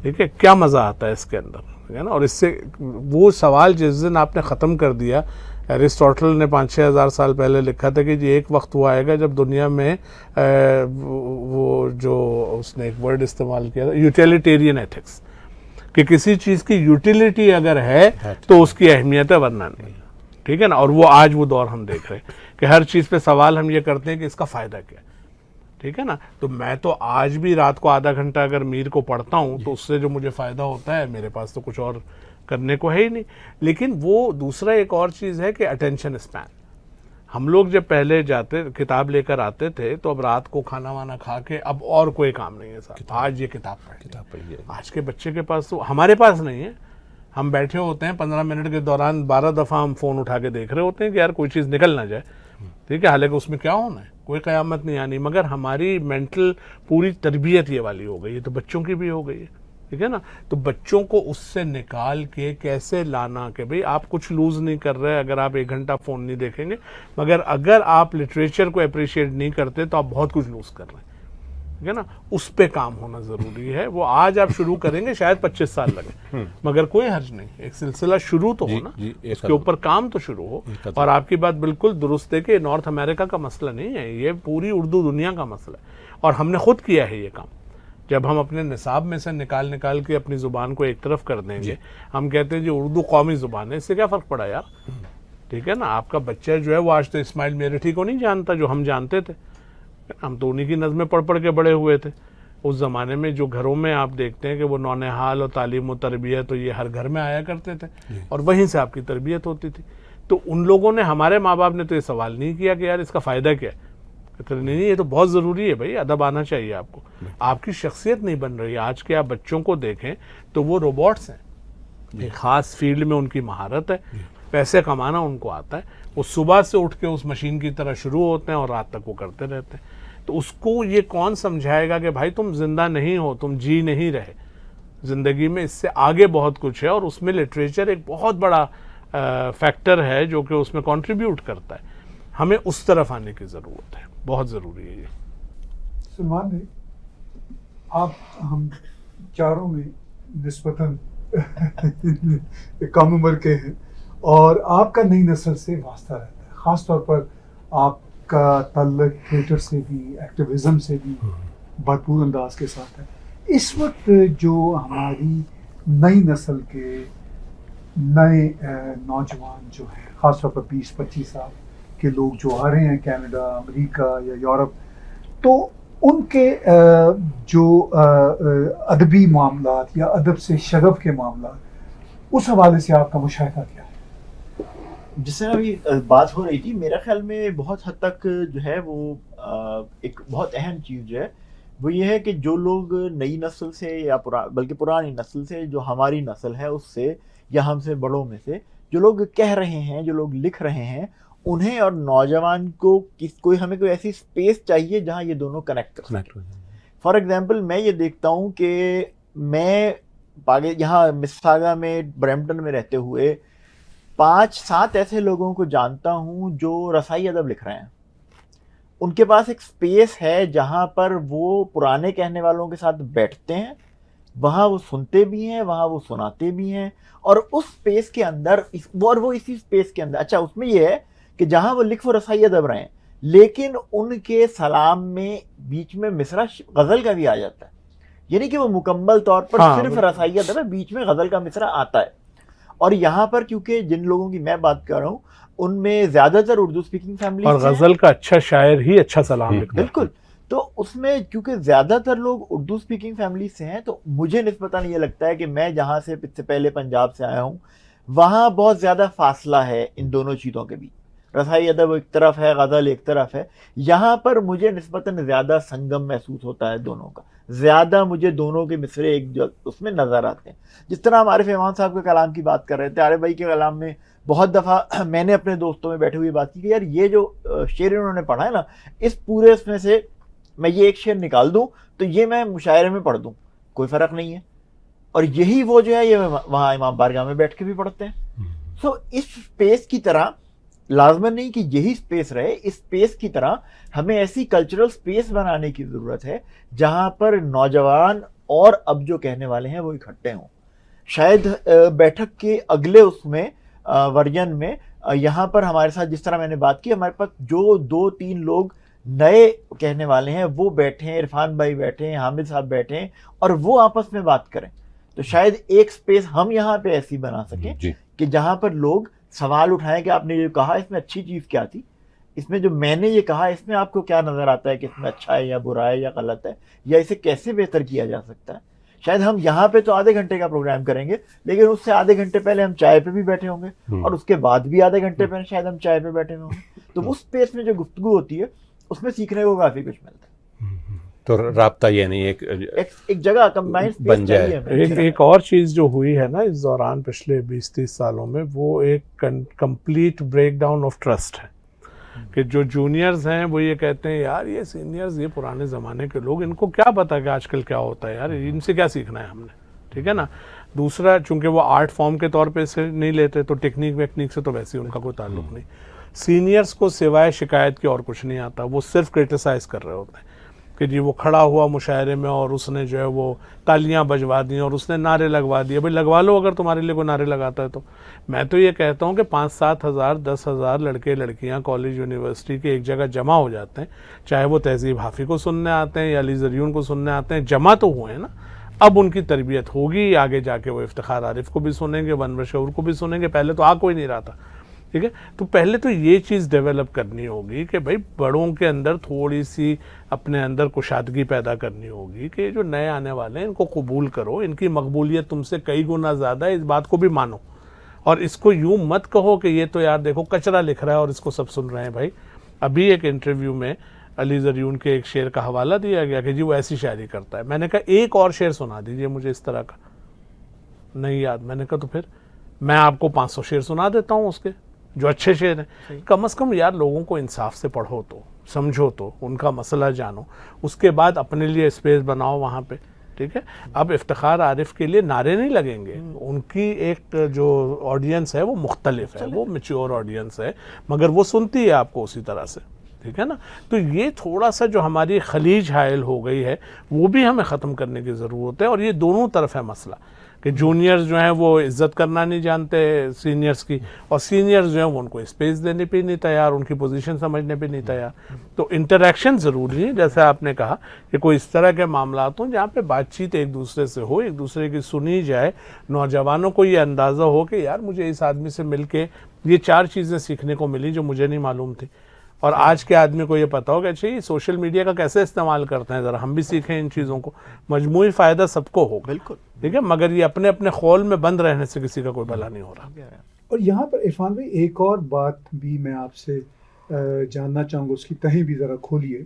ٹھیک ہے, کیا مزہ آتا ہے اس کے اندر, ٹھیک ہے نا. اور اس سے وہ سوال جس دن آپ نے ختم کر دیا, ایرسٹوٹل نے 5-6 ہزار سال پہلے لکھا تھا کہ جی ایک وقت وہ آئے گا جب دنیا میں وہ جو اس نے ایک ورڈ استعمال کیا تھا, یوٹیلیٹیرین ایتھکس, کہ کسی چیز کی یوٹیلیٹی اگر ہے تو اس کی اہمیت ہے, ورنہ نہیں, ٹھیک ہے نا. اور وہ آج وہ دور ہم دیکھ رہے ہیں کہ ہر چیز پہ سوال ہم یہ کرتے ہیں کہ اس کا فائدہ کیا ہے, ٹھیک ہے نا. تو میں تو آج بھی رات کو آدھا گھنٹہ اگر میر کو پڑھتا ہوں تو اس سے جو مجھے فائدہ ہوتا ہے, میرے پاس تو کچھ اور کرنے کو ہے ہی نہیں. لیکن وہ دوسرا ایک اور چیز ہے کہ اٹینشن اسپین. ہم لوگ جب پہلے جاتے کتاب لے کر آتے تھے تو اب رات کو کھانا وانا کھا کے اب اور کوئی کام نہیں ہے صاحب, آج یہ کتاب پڑھی. آج کے بچے کے پاس تو, ہمارے پاس نہیں ہے, ہم بیٹھے ہوتے ہیں 15 منٹ کے دوران 12 دفعہ ہم فون اٹھا کے دیکھ رہے ہوتے ہیں کہ یار کوئی چیز نکل نہ جائے, ٹھیک ہے. حالانکہ اس میں کیا ہونا ہے, کوئی قیامت نہیں آنی, مگر ہماری مینٹل پوری تربیت یہ والی ہو گئی ہے, تو بچوں کی بھی ہو گئی ہے, ٹھیک ہے نا. تو بچوں کو اس سے نکال کے کیسے لانا کہ بھئی آپ کچھ لوز نہیں کر رہے اگر آپ 1 گھنٹہ فون نہیں دیکھیں گے, مگر اگر آپ لٹریچر کو اپریشیٹ نہیں کرتے تو آپ بہت کچھ لوز کر رہے ہیں, ٹھیک ہے نا. اس پہ کام ہونا ضروری ہے. وہ آج آپ شروع کریں گے, شاید 25 سال لگے, مگر کوئی حرج نہیں, ایک سلسلہ شروع تو ہو نا, اس کے اوپر کام تو شروع ہو. اور آپ کی بات بالکل درست ہے کہ نارتھ امریکہ کا مسئلہ نہیں ہے, یہ پوری اردو دنیا کا مسئلہ ہے, اور ہم نے خود کیا ہے یہ کام. جب ہم اپنے نصاب میں سے نکال کے اپنی زبان کو ایک طرف کر دیں گے, ہم کہتے ہیں جی اردو قومی زبان ہے, اس سے کیا فرق پڑا یار, ٹھیک ہے نا. آپ کا بچہ جو ہے وہ آج تو اسماعیل میرٹھی کو نہیں جانتا جو ہم جانتے تھے, ہم تو انہی کی نظمیں پڑھ کے بڑے ہوئے تھے. اس زمانے میں جو گھروں میں آپ دیکھتے ہیں کہ وہ نونہال اور تعلیم و تربیت تو یہ ہر گھر میں آیا کرتے تھے, اور وہیں سے آپ کی تربیت ہوتی تھی. تو ان لوگوں نے, ہمارے ماں باپ نے تو یہ سوال نہیں کیا کہ یار اس کا فائدہ کیا ہے. نہیں, یہ تو بہت ضروری ہے بھائی, ادب آنا چاہیے آپ کو. آپ کی شخصیت نہیں بن رہی. آج کے آپ بچوں کو دیکھیں تو وہ روبوٹس ہیں, ایک خاص فیلڈ میں ان کی مہارت ہے, پیسے کمانا ان کو آتا ہے, وہ صبح سے اٹھ کے اس مشین کی طرح شروع ہوتے ہیں اور رات تک وہ کرتے رہتے ہیں. تو اس کو یہ کون سمجھائے گا کہ بھائی تم زندہ نہیں ہو, تم جی نہیں رہے, زندگی میں اس سے آگے بہت کچھ ہے. اور اس میں لٹریچر ایک بہت بڑا فیکٹر ہے جو کہ اس میں کنٹریبیوٹ کرتا ہے. ہمیں اس طرف آنے کی ضرورت ہے, بہت ضروری ہے یہ. سلمان بھائی, آپ ہم چاروں میں نسبتاً کم عمر کے ہیں, اور آپ کا نئی نسل سے واسطہ رہتا ہے, خاص طور پر آپ کا تعلق تھیٹر سے بھی, ایکٹیویزم سے بھی بھرپور انداز کے ساتھ ہے. اس وقت جو ہماری نئی نسل کے نئے نوجوان جو ہیں, خاص طور پر 20-25 سال کے لوگ جو آ رہے ہیں کینیڈا, امریکہ یا یورپ, تو ان کے جو ادبی معاملات یا ادب سے شغف کے معاملات, اس حوالے سے آپ کا مشاہدہ کیا ہے؟ جس سے ابھی بات ہو رہی تھی, میرا خیال میں بہت حد تک جو ہے وہ ایک بہت اہم چیز جو ہے وہ یہ ہے کہ جو لوگ نئی نسل سے یا بلکہ پرانی نسل سے, جو ہماری نسل ہے اس سے یا ہم سے بڑوں میں سے جو لوگ کہہ رہے ہیں, جو لوگ لکھ رہے ہیں, انہیں اور نوجوان کو ہمیں کوئی ایسی اسپیس چاہیے جہاں یہ دونوں کنیکٹ کر سکیں. فار ایگزامپل میں یہ دیکھتا ہوں کہ میں یہاں مساگا میں, برمپٹن میں رہتے ہوئے 5-7 ایسے لوگوں کو جانتا ہوں جو رسائی ادب لکھ رہے ہیں. ان کے پاس ایک اسپیس ہے جہاں پر وہ پرانے کہنے والوں کے ساتھ بیٹھتے ہیں, وہاں وہ سنتے بھی ہیں, وہاں وہ سناتے بھی ہیں, اور اس اسپیس کے اندر وہ اسی اسپیس کے اندر, اچھا اس میں یہ ہے کہ جہاں وہ لکھ وہ رسائی ادب رہے ہیں, لیکن ان کے سلام میں بیچ میں مصرع غزل کا بھی آ جاتا ہے. یعنی کہ وہ مکمل طور پر صرف رسائی ادب ہے, بیچ میں غزل کا مصرع آتا ہے. اور یہاں پر کیونکہ جن لوگوں کی میں بات کر رہا ہوں ان میں زیادہ تر اردو اسپیکنگ فیملی, اور غزل کا اچھا شاعر ہی اچھا سلام لکھتا ہے. بالکل. تو اس میں چونکہ زیادہ تر لوگ اردو اسپیکنگ فیملی سے ہیں، تو مجھے نسبتاً یہ لگتا ہے کہ میں جہاں سے پہلے پنجاب سے آیا ہوں وہاں بہت زیادہ فاصلہ ہے ان دونوں چیزوں کے بیچ. رسائی ادب ایک طرف ہے، غزل ایک طرف ہے. یہاں پر مجھے نسبتاً زیادہ سنگم محسوس ہوتا ہے دونوں کا، زیادہ مجھے دونوں کے مصرے ایک اس میں نظر آتے ہیں. جس طرح ہم عارف امام صاحب کے کلام کی بات کر رہے تھے، عارف بھائی کے کلام میں بہت دفعہ میں نے اپنے دوستوں میں بیٹھے ہوئے بات کی کہ یار یہ جو شعر انہوں نے پڑھا ہے نا، اس پورے اس میں سے میں یہ ایک شعر نکال دوں تو یہ میں مشاعرے میں پڑھ دوں، کوئی فرق نہیں ہے. اور یہی وہ جو ہے یہ وہاں امام بارگاہ میں بیٹھ کے بھی پڑھتے ہیں. سو اس اسپیس کی طرح لازمن نہیں کہ یہی اسپیس رہے، اس اسپیس کی طرح ہمیں ایسی کلچرل اسپیس بنانے کی ضرورت ہے جہاں پر نوجوان اور اب جو کہنے والے ہیں وہ اکٹھے ہوں. شاید بیٹھک کے اگلے اس میں ورژن میں یہاں پر ہمارے ساتھ جس طرح میں نے بات کی، ہمارے پاس جو 2-3 لوگ نئے کہنے والے ہیں وہ بیٹھے ہیں، عرفان بھائی بیٹھے ہیں، حامد صاحب بیٹھے ہیں، اور وہ آپس میں بات کریں. تو شاید ایک سپیس ہم یہاں پہ ایسی بنا سکیں کہ جہاں پر لوگ سوال اٹھائیں کہ آپ نے یہ کہا اس میں اچھی چیز کیا تھی، اس میں جو میں نے یہ کہا اس میں آپ کو کیا نظر آتا ہے کہ اس میں اچھا ہے یا برا ہے یا غلط ہے، یا اسے کیسے بہتر کیا جا سکتا ہے. شاید ہم یہاں پہ تو آدھے گھنٹے کا پروگرام کریں گے، لیکن اس سے آدھے گھنٹے پہلے ہم چائے پہ بھی بیٹھے ہوں گے، اور اس کے بعد بھی آدھے گھنٹے پہلے شاید ہم چائے پہ بیٹھے ہوں گے. تو اس اسپیس میں جو گفتگو ہوتی ہے اس میں سیکھنے کو کافی کچھ ملتا ہے. تو رابطہ یعنی ایک جگہ کمبائنڈ بن جائے. ایک اور چیز جو ہوئی ہے نا اس دوران پچھلے 20-30 سالوں میں، وہ ایک complete break down of trust ہے کہ جو جونیئرز ہیں وہ یہ کہتے ہیں یار یہ سینئرز یہ پرانے زمانے کے لوگ، ان کو کیا پتا کہ آج کل کیا ہوتا ہے، یار ان سے کیا سیکھنا ہے ہم نے. ٹھیک ہے نا. دوسرا چونکہ وہ آرٹ فارم کے طور پہ اسے نہیں لیتے تو ٹیکنیک سے تو ویسے ان کا کوئی تعلق نہیں. سینئرز کو سوائے شکایت کے اور کچھ نہیں آتا، وہ صرف کرٹیسائز کر رہے ہوتے ہیں کہ جی وہ کھڑا ہوا مشاعرے میں اور اس نے جو ہے وہ تالیاں بجوا دیں اور اس نے نعرے لگوا دیے. بھائی لگوا لو اگر تمہارے لیے کوئی نعرے لگاتا ہے تو. میں تو یہ کہتا ہوں کہ 5-7 ہزار 10 ہزار لڑکے لڑکیاں کالج یونیورسٹی کے ایک جگہ جمع ہو جاتے ہیں، چاہے وہ تہذیب حافظ کو سننے آتے ہیں یا علی زریون کو سننے آتے ہیں، جمع تو ہوئے ہیں نا. اب ان کی تربیت ہوگی، آگے جا کے وہ افتخار عارف کو بھی سنیں گے، ونور شعور کو بھی سنیں گے. پہلے تو کوئی نہیں رہا تھا. ٹھیک ہے. تو پہلے تو یہ چیز ڈیولپ کرنی ہوگی کہ بھائی بڑوں کے اندر تھوڑی سی اپنے اندر کشادگی پیدا کرنی ہوگی کہ جو نئے آنے والے ہیں ان کو قبول کرو، ان کی مقبولیت تم سے کئی گنا زیادہ ہے، اس بات کو بھی مانو. اور اس کو یوں مت کہو کہ یہ تو یار دیکھو کچرا لکھ رہا ہے اور اس کو سب سن رہے ہیں. بھائی ابھی ایک انٹرویو میں علی زریون کے ایک شعر کا حوالہ دیا گیا کہ جی وہ ایسی شاعری کرتا ہے. میں نے کہا ایک اور شعر سنا دیجئے مجھے اس طرح کا. نہیں یاد. میں نے کہا تو پھر میں آپ کو 500 شعر سنا دیتا ہوں اس کے جو اچھے شعر ہیں. کم از کم یار لوگوں کو انصاف سے پڑھو تو سمجھو تو ان کا مسئلہ جانو، اس کے بعد اپنے لیے اسپیس بناؤ وہاں پہ. ٹھیک ہے. اب افتخار عارف کے لیے نعرے نہیں لگیں گے، ان کی ایک جو آڈینس ہے وہ مختلف ہے، وہ میچور آڈینس ہے، مگر وہ سنتی ہے آپ کو اسی طرح سے. ٹھیک ہے نا. تو یہ تھوڑا سا جو ہماری خلیج حائل ہو گئی ہے وہ بھی ہمیں ختم کرنے کی ضرورت ہے. اور یہ دونوں طرف ہے مسئلہ کہ جونیئرز جو ہیں وہ عزت کرنا نہیں جانتے سینئرز کی، اور سینئرز جو ہیں وہ ان کو اسپیس دینے پہ نہیں تیار، ان کی پوزیشن سمجھنے پہ نہیں تیار. تو انٹریکشن ضروری ہے، جیسے آپ نے کہا کہ کوئی اس طرح کے معاملات ہوں جہاں پہ بات چیت ایک دوسرے سے ہو، ایک دوسرے کی سنی جائے، نوجوانوں کو یہ اندازہ ہو کہ یار مجھے اس آدمی سے مل کے یہ 4 چیزیں سیکھنے کو ملی جو مجھے نہیں معلوم تھی. اور آج کے آدمی کو یہ پتا ہوگا اچھا یہ سوشل میڈیا کا کیسے استعمال کرتے ہیں، ذرا ہم بھی سیکھیں ان چیزوں کو. مجموعی فائدہ سب کو ہوگا. بالکل. ٹھیک ہے. مگر یہ اپنے اپنے خول میں بند رہنے سے کسی کا کوئی بھلا نہیں ہو رہا. اور یہاں پر عرفان بھائی ایک اور بات بھی میں آپ سے جاننا چاہوں گا، اس کی تہیں بھی ذرا کھولیے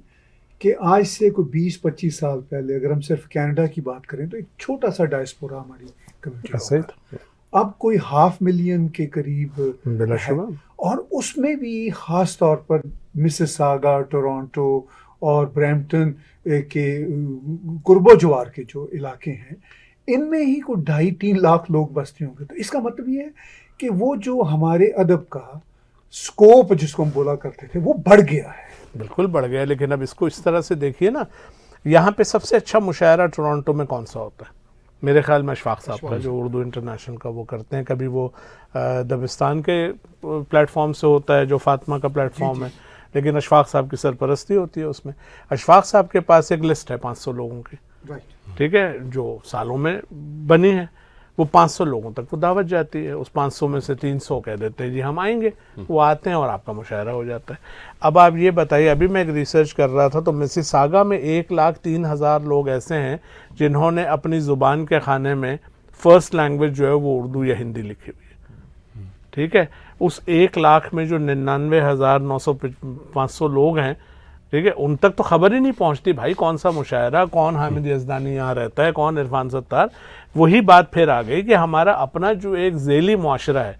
کہ آج سے کوئی 20-25 سال پہلے اگر ہم صرف کینیڈا کی بات کریں تو ایک چھوٹا سا ڈائسپورا ہماری کمیونٹی، اب کوئی 500,000 کے قریب ہے، اور اس میں بھی خاص طور پر مسیساگا، ٹورانٹو اور برمپٹن کے قرب و جوار کے جو علاقے ہیں ان میں ہی کوئی 2.5-3 لاکھ لوگ بستے ہوں گے. تو اس کا مطلب یہ ہے کہ وہ جو ہمارے ادب کا سکوپ جس کو ہم بولا کرتے تھے وہ بڑھ گیا ہے. بالکل بڑھ گیا. لیکن اب اس کو اس طرح سے دیکھیے نا، یہاں پہ سب سے اچھا مشاعرہ ٹورانٹو میں کون سا ہوتا ہے؟ میرے خیال میں اشفاق صاحب کا جو اردو انٹرنیشنل کا وہ کرتے ہیں. کبھی وہ دبستان کے پلیٹ فارم سے ہوتا ہے جو فاطمہ کا پلیٹ فارم ہے، لیکن اشفاق صاحب کی سرپرستی ہوتی ہے اس میں. اشفاق صاحب کے پاس ایک لسٹ ہے 500 لوگوں کی. ٹھیک ہے. جو سالوں میں بنی ہے. وہ 500 لوگوں تک وہ دعوت جاتی ہے، اس 500 میں سے 300 کہہ دیتے ہیں جی ہم آئیں گے، وہ آتے ہیں اور آپ کا مشاعرہ ہو جاتا ہے۔ اب آپ یہ بتائیے، ابھی میں ایک ریسرچ کر رہا تھا تو مسیساگا میں 1,03,000 لوگ ایسے ہیں جنہوں نے اپنی زبان کے خانے میں فرسٹ لینگویج جو ہے وہ اردو یا ہندی لکھی ہوئی ہے، ٹھیک ہے۔ اس 1,00,000 میں جو 99,500 لوگ ہیں، ٹھیک ہے، ان تک تو خبر ہی نہیں پہنچتی بھائی کون سا مشاعرہ، کون حامد یزدانی یہاں رہتا ہے، کون عرفان ستار۔ وہی بات پھر آ گئی کہ ہمارا اپنا جو ایک ذیلی معاشرہ ہے،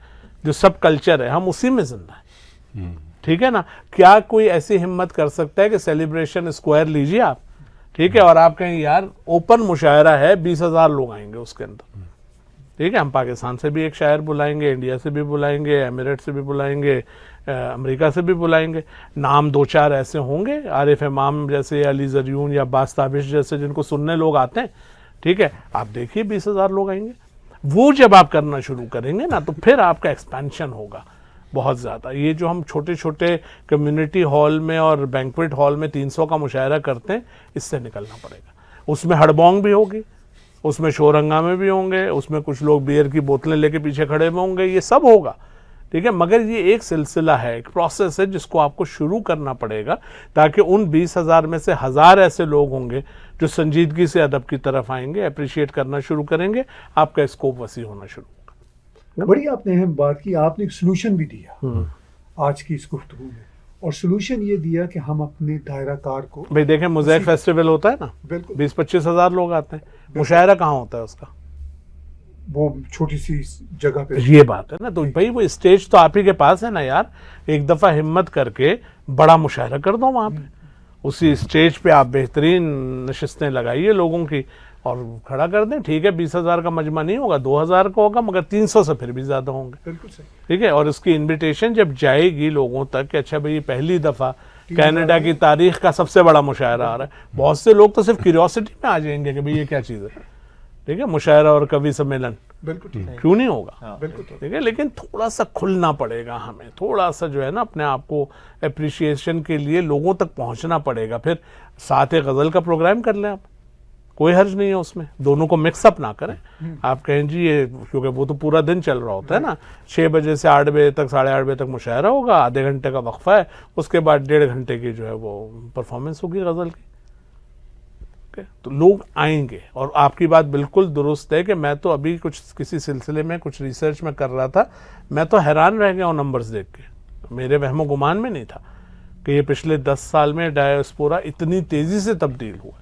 جو سب کلچر ہے، ہم اسی میں زندہ ہیں، ٹھیک ہے نا۔ کیا کوئی ایسی ہمت کر سکتا ہے کہ سیلیبریشن اسکوائر لیجیے آپ، ٹھیک ہے، اور آپ کہیں یار اوپن مشاعرہ ہے 20,000 لوگ آئیں گے اس کے اندر، ٹھیک ہے، ہم پاکستان سے بھی ایک شاعر بلائیں گے، انڈیا سے بھی بلائیں گے، ایمریٹ سے بھی بلائیں گے، امریکہ سے بھی بلائیں گے، نام 2-4 ایسے ہوں گے، عارف امام جیسے، علی زریون یا عباس تابش جیسے، جن کو سننے لوگ آتے ہیں، ٹھیک ہے۔ آپ دیکھیے 20,000 لوگ آئیں گے، وہ جب آپ کرنا شروع کریں گے نا تو پھر آپ کا ایکسپینشن ہوگا بہت زیادہ۔ یہ جو ہم چھوٹے چھوٹے کمیونٹی ہال میں اور بینکویٹ ہال میں 300 کا مشاعرہ کرتے ہیں، اس سے نکلنا پڑے گا۔ اس میں ہڑبونگ بھی ہوگی، اس میں شور ہنگامے بھی ہوں گے، اس میں کچھ لوگ بیئر کی بوتلیں لے کے پیچھے کھڑے ہوئے ہوں گے، یہ سب ہوگا، ٹھیک ہے۔ مگر یہ ایک سلسلہ ہے، ایک پروسیس ہے جس کو آپ کو شروع کرنا پڑے گا، تاکہ ان 20,000 میں سے 1,000 ایسے لوگ ہوں گے جو سنجیدگی سے ادب کی طرف آئیں گے، اپریشیٹ کرنا شروع کریں گے، آپ کا اسکوپ وسیع ہونا شروع ہوگا۔ بڑی آپ نے اہم بات کی، آپ نے ایک سلوشن بھی دیا آج کی اس گفتگو میں، اور سلوشن یہ دیا کہ ہم اپنے دائرہ کار کو، بھئی دیکھیں موزیک فیسٹیول ہوتا ہے نا، بالکل 20-25 ہزار لوگ آتے ہیں، مشاعرہ کہاں ہوتا ہے اس کا؟ وہ چھوٹی سی جگہ پہ، یہ بات ہے نا، تو بھائی وہ اسٹیج تو آپ ہی کے پاس ہے نا یار، ایک دفعہ ہمت کر کے بڑا مشاعرہ کر دو وہاں پہ، اسی اسٹیج پہ آپ بہترین نشستیں لگائیے لوگوں کی اور کھڑا کر دیں، ٹھیک ہے۔ 20,000 کا مجمع نہیں ہوگا، 2,000 کا ہوگا، مگر 300 سے پھر بھی زیادہ ہوں گے، بالکل صحیح۔ ٹھیک ہے۔ اور اس کی انویٹیشن جب جائے گی لوگوں تک کہ اچھا بھئی پہلی دفعہ کینیڈا کی تاریخ کا سب سے بڑا مشاعرہ آ رہا ہے، بہت سے لوگ تو صرف کیوریوسٹی میں آ جائیں گے کہ بھئی یہ کیا چیز ہے، ٹھیک ہے، مشاعرہ اور کبھی سمیلن، بالکل ٹھیک، کیوں نہیں ہوگا، بالکل ٹھیک ہے۔ لیکن تھوڑا سا کھلنا پڑے گا ہمیں، تھوڑا سا جو ہے نا اپنے آپ کو اپریشیشن کے لیے لوگوں تک پہنچنا پڑے گا۔ پھر ساتھ ایک غزل کا پروگرام کر لیں آپ، کوئی حرج نہیں ہے اس میں، دونوں کو مکس اپ نہ کریں۔ آپ کہیں جی یہ، کیونکہ وہ تو پورا دن چل رہا ہوتا ہے نا، 6 بجے سے 8 بجے تک، 8:30 بجے تک مشاعرہ ہوگا، آدھے گھنٹے کا وقفہ ہے، اس کے بعد 1.5 گھنٹے کی جو ہے وہ پرفارمنس ہوگی غزل کی، تو لوگ آئیں گے۔ اور آپ کی بات بالکل درست ہے کہ میں تو ابھی کسی سلسلے میں کچھ ریسرچ میں کر رہا تھا، میں تو حیران رہ گیا ہوں نمبرز دیکھ کے، میرے وہم و گمان میں نہیں تھا کہ یہ پچھلے 10 سال میں ڈائسپورا اتنی تیزی سے تبدیل ہوا ہے،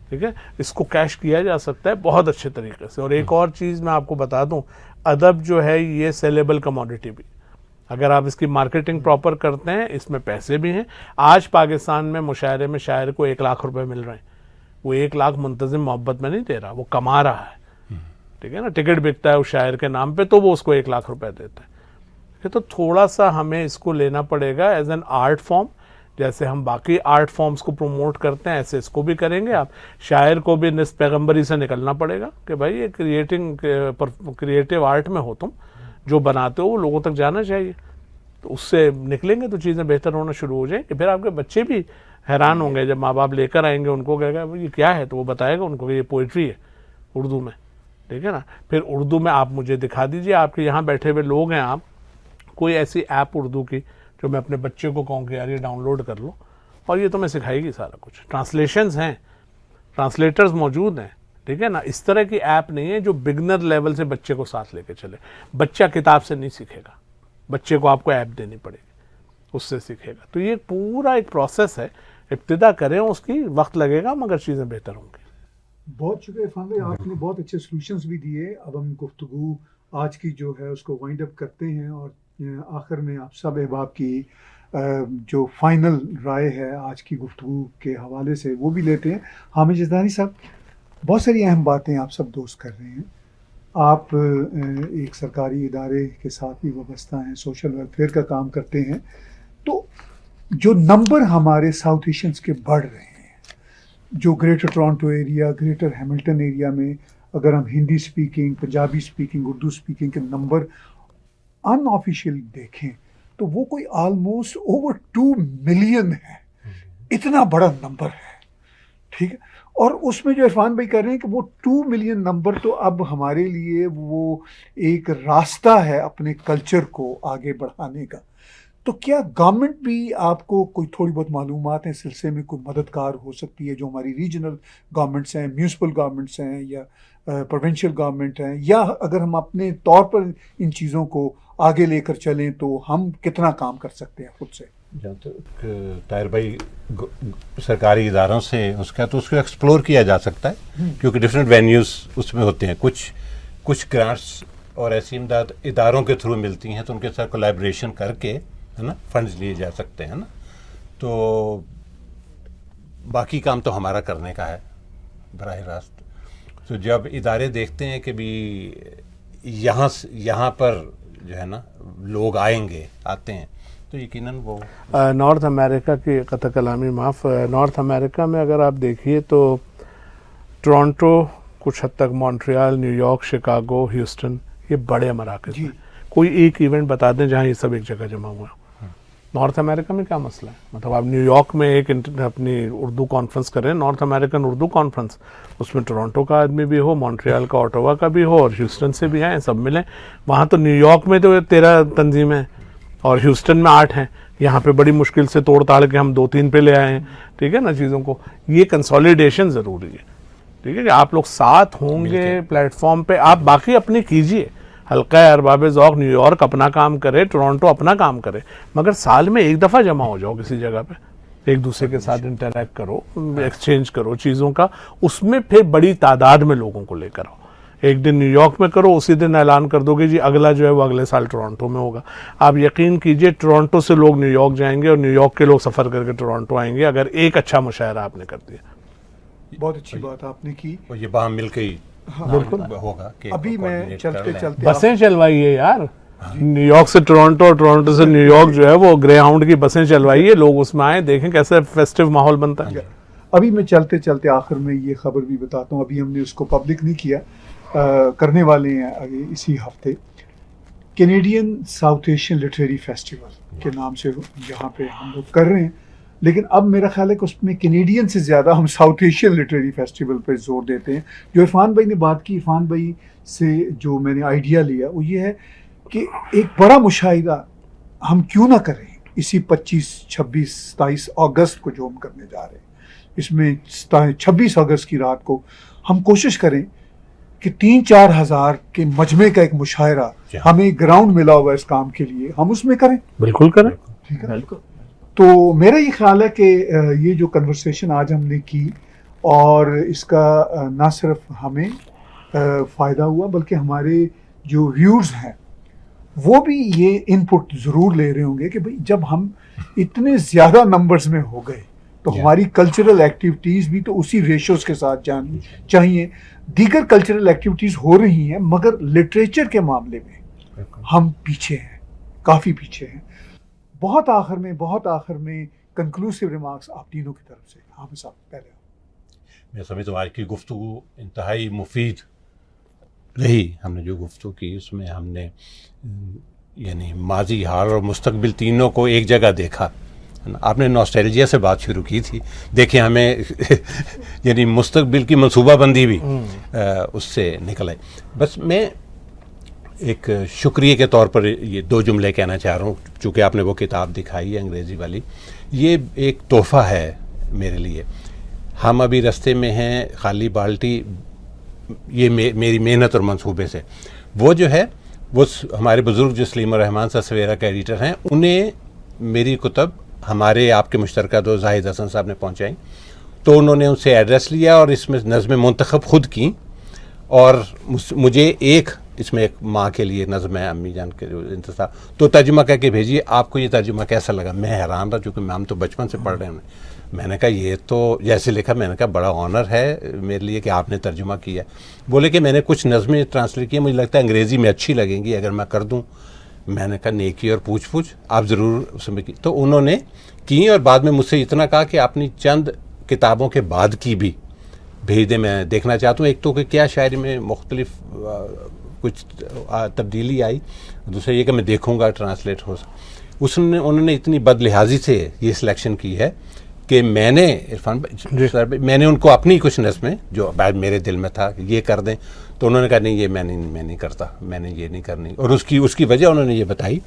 ٹھیک ہے۔ اس کو کیش کیا جا سکتا ہے بہت اچھے طریقے سے۔ اور ایک اور چیز میں آپ کو بتا دوں، ادب جو ہے یہ سیلیبل کموڈٹی بھی، اگر آپ اس کی مارکیٹنگ پراپر کرتے ہیں، اس میں پیسے بھی ہیں۔ آج پاکستان میں مشاعرے میں شاعر کو 1 لاکھ روپے مل رہے ہیں، وہ 1 لاکھ منتظم محبت میں نہیں دے رہا، وہ کما رہا ہے، ٹھیک ہے نا۔ ٹکٹ بکتا ہے اس شاعر کے نام پہ تو وہ اس کو 1 لاکھ روپے دیتا ہے، تو تھوڑا سا ہمیں اس کو لینا پڑے گا ایز این آرٹ فارم، جیسے ہم باقی آرٹ فارمز کو پروموٹ کرتے ہیں ایسے اس کو بھی کریں گے آپ۔ شاعر کو بھی نصف پیغمبری سے نکلنا پڑے گا کہ بھائی یہ کریٹو آرٹ میں ہو، تم جو بناتے ہو وہ لوگوں تک جانا چاہیے، تو اس سے نکلیں گے تو چیزیں بہتر ہونا شروع ہو جائیں گی۔ پھر آپ کے بچے بھی حیران ہوں گے جب ماں باپ لے کر آئیں گے، ان کو کہے گا یہ کیا ہے، تو وہ بتائے گا ان کو کہ یہ پوئٹری ہے اردو میں، ٹھیک ہے نا۔ پھر اردو میں آپ مجھے دکھا دیجئے، آپ کے یہاں بیٹھے ہوئے لوگ ہیں، آپ کوئی ایسی ایپ اردو کی جو میں اپنے بچے کو کہوں کہ یار یہ ڈاؤن لوڈ کر لو اور یہ تمہیں سکھائے گی سارا کچھ، ٹرانسلیشنز ہیں، ٹرانسلیٹرز موجود ہیں، ٹھیک ہے نا۔ اس طرح کی ایپ نہیں ہے جو بگنر لیول سے بچے کو ساتھ لے کے چلے، بچہ کتاب سے نہیں سیکھے گا، بچے کو آپ کو ایپ دینی پڑے گی، اس سے سیکھے گا۔ تو یہ پورا ایک پروسیس ہے، ابتدا کریں اس کی، وقت لگے گا مگر چیزیں بہتر ہوں گی۔ بہت شکریہ عرفان بھائی، آپ نے بہت اچھے سلوشنز بھی دیے۔ اب ہم گفتگو آج کی جو ہے اس کو وائنڈ اپ کرتے ہیں، اور آخر میں آپ سب احباب کی جو فائنل رائے ہے آج کی گفتگو کے حوالے سے وہ بھی لیتے ہیں۔ حامد یزدانی صاحب، بہت ساری اہم باتیں آپ سب دوست کر رہے ہیں، آپ ایک سرکاری ادارے کے ساتھ بھی وابستہ ہیں، سوشل ویلفیئر کا کام کرتے ہیں، تو جو نمبر ہمارے ساؤتھ ایشینز کے بڑھ رہے ہیں، جو greater Toronto area, greater Hamilton area میں اگر ہم Hindi speaking, Punjabi speaking, Urdu speaking کے نمبر ان آفیشیل دیکھیں تو وہ کوئی آلموسٹ اوور 2 ملین ہے، اتنا بڑا نمبر ہے، ٹھیک ہے. اور اس میں جو عرفان بھائی کر رہے ہیں کہ وہ 2 ملین نمبر تو اب ہمارے لیے وہ ایک راستہ ہے اپنے کلچر کو آگے بڑھانے کا. تو کیا گورنمنٹ بھی آپ کو کوئی تھوڑی بہت معلومات ہیں اس سلسلے میں کوئی مددگار ہو سکتی ہے, جو ہماری ریجنل گورنمنٹس ہیں, میونسپل گورنمنٹس ہیں یا پروونشل گورنمنٹ ہیں, یا اگر ہم اپنے طور پر ان چیزوں کو آگے لے کر چلیں تو ہم کتنا کام کر سکتے ہیں خود سے؟ جہاں تک طاہر بھائی سرکاری اداروں سے اس کا تو اس کو ایکسپلور کیا جا سکتا ہے, کیونکہ ڈفرینٹ وینیوز اس میں ہوتے ہیں. کچھ گرانٹس اور ایسی امداد اداروں کے تھرو ملتی ہیں تو ان کے ساتھ کولیبریشن کر کے ہے نا فنڈز لیے جا سکتے ہیں نا. تو باقی کام تو ہمارا کرنے کا ہے براہ راست. تو جب ادارے دیکھتے ہیں کہ بھی یہاں پر جو ہے نا لوگ آتے ہیں تو یقیناً وہ نارتھ امریکہ کی قطع کلامی معاف, نارتھ امریکہ میں اگر آپ دیکھیے تو ٹورانٹو, کچھ حد تک Montreal, new York, Chicago, Houston, یہ بڑے مراکز ہیں. کوئی ایک ایونٹ بتا دیں جہاں یہ سب ایک جگہ جمع ہوا. نارتھ امریکہ میں کیا مسئلہ ہے؟ مطلب آپ نیو یارک میں ایک اپنی اردو کانفرنس کریں, نارتھ امریکن اردو کانفرنس, اس میں ٹورانٹو کا آدمی بھی ہو, مونٹریال کا, اوٹاوا کا بھی ہو, اور ہیوسٹن سے بھی آئیں, سب ملیں. وہاں تو نیو یارک میں تو 13 تنظیمیں اور ہیوسٹن میں 8 ہیں. یہاں پہ بڑی مشکل سے توڑ تاڑ کے ہم 2-3 پہ لے آئے ہیں. ٹھیک ہے نا چیزوں کو. یہ کنسولیڈیشن ضروری ہے. ٹھیک ہے کہ آپ لوگ ساتھ ہوں گے پلیٹ فارم پہ, آپ باقی اپنی کیجئے. حلقہ ارباب ذوق نیو یارک اپنا کام کرے, ٹورانٹو اپنا کام کرے, مگر سال میں ایک دفعہ جمع ہو جاؤ کسی جگہ پہ, ایک دوسرے کے ساتھ انٹریکٹ کرو, ایکسچینج کرو چیزوں کا. اس میں پھر بڑی تعداد میں لوگوں کو لے کر آؤ. ایک دن نیو یارک میں کرو, اسی دن اعلان کر دو گے جی اگلا جو ہے وہ اگلے سال ٹورانٹو میں ہوگا. آپ یقین کیجئے ٹورانٹو سے لوگ نیو یارک جائیں گے اور نیو یارک کے لوگ سفر کر کے ٹورانٹو آئیں گے, اگر ایک اچھا مشاعرہ آپ نے کر دیا. بہت اچھی بات آپ نے کی. یہ باہم مل کے ہی بالکل ہوگا. ابھی میں چلتے بسیں چلوائیے یار, نیو یارک سے ٹورانٹو اور ٹورانٹو سے نیو یارک جو ہے وہ گرے ہاؤنڈ کی بسیں چلوائیے, لوگ اس میں آئیں, دیکھیں کیسا فیسٹیو ماحول بنتا ہے. ابھی میں چلتے آخر میں یہ خبر بھی بتاتا ہوں, ابھی ہم نے اس کو پبلک نہیں کیا, کرنے والے ہیں اسی ہفتے. Canadian south Asian literary festival کے نام سے یہاں پہ ہم لوگ کر رہے ہیں, لیکن اب میرا خیال ہے کہ اس میں کینیڈین سے زیادہ ہم ساؤتھ ایشین لٹریری فیسٹیول پہ زور دیتے ہیں. جو عرفان بھائی نے بات کی, عرفان بھائی سے جو میں نے آئیڈیا لیا وہ یہ ہے کہ ایک بڑا مشاہدہ ہم کیوں نہ کریں اسی 25, 26, 27 اگست کو جو ہم کرنے جا رہے ہیں. اس میں 26 اگست کی رات کو ہم کوشش کریں کہ 3-4 ہزار کے مجمع کا ایک مشاعرہ ہمیں گراؤنڈ ملا ہوا اس کام کے لیے, ہم اس میں کریں. بالکل کریں. ٹھیک ہے. تو میرا یہ خیال ہے کہ یہ جو کنورسیشن آج ہم نے کی, اور اس کا نہ صرف ہمیں فائدہ ہوا بلکہ ہمارے جو ویورز ہیں وہ بھی یہ ان پٹ ضرور لے رہے ہوں گے کہ بھئی جب ہم اتنے زیادہ نمبرز میں ہو گئے تو ہماری کلچرل ایکٹیویٹیز بھی تو اسی ریشوز کے ساتھ جانی چاہیے. دیگر کلچرل ایکٹیویٹیز ہو رہی ہیں مگر لٹریچر کے معاملے میں ہم پیچھے ہیں, کافی پیچھے ہیں. بہت آخر میں کنکلوسیو ریمارکس آپ تینوں کی طرف سے. ہاں صاحب پہلے. میں سمجھتا ہوں آج کی گفتگو انتہائی مفید رہی. ہم نے جو گفتگو کی اس میں ہم نے یعنی ماضی, حال اور مستقبل تینوں کو ایک جگہ دیکھا. آپ نے نوسٹیلجیا سے بات شروع کی تھی, دیکھیں ہمیں یعنی مستقبل کی منصوبہ بندی بھی اس سے نکل آئی. بس میں ایک شکریہ کے طور پر یہ 2 جملے کہنا چاہ رہا ہوں, چونکہ آپ نے وہ کتاب دکھائی ہے انگریزی والی. یہ ایک تحفہ ہے میرے لیے. ہم ابھی رستے میں ہیں, خالی بالٹی, یہ میری محنت اور منصوبے سے. وہ جو ہے وہ ہمارے بزرگ جو سلیم الرحمان سا سویرا کے ایڈیٹر ہیں, انہیں میری کتب ہمارے آپ کے مشترکہ دوست زاہد حسن صاحب نے پہنچائیں, تو انہوں نے ان سے ایڈریس لیا اور اس میں نظمیں منتخب خود کی, اور مجھے اس میں ایک ماں کے لیے نظم ہے, امی جان کے جو انتظار, تو ترجمہ کر کے بھیجیے. آپ کو یہ ترجمہ کیسا لگا؟ میں حیران رہا, چونکہ ہم تو بچپن سے پڑھ رہے ہیں. میں نے کہا یہ تو جیسے لکھا, میں نے کہا بڑا آنر ہے میرے لیے کہ آپ نے ترجمہ کیا. بولے کہ میں نے کچھ نظمیں ٹرانسلیٹ کی, مجھے لگتا ہے انگریزی میں اچھی لگیں گی اگر میں کر دوں. میں نے کہا نیکی اور پوچھ آپ ضرور اس میں کی. تو انہوں نے کی, اور بعد میں مجھ سے اتنا کہا کہ اپنی چند کتابوں کے بعد کی بھی بھیج دیں, میں دیکھنا چاہتا ہوں. ایک تو کہ کیا شاعری میں مختلف کچھ تبدیلی آئی, دوسرا یہ کہ میں دیکھوں گا ٹرانسلیٹ ہو. انہوں نے اتنی بد لحاظی سے یہ سلیکشن کی ہے کہ میں نے عرفان بھائی سر میں نے ان کو اپنی کوشنس میں جو بعد میرے دل میں تھا کہ یہ کر دیں، تو انہوں نے کہا نہیں یہ میں نہیں کرتا، میں نے یہ نہیں کرنی، اور اس کی وجہ انہوں نے یہ بتائی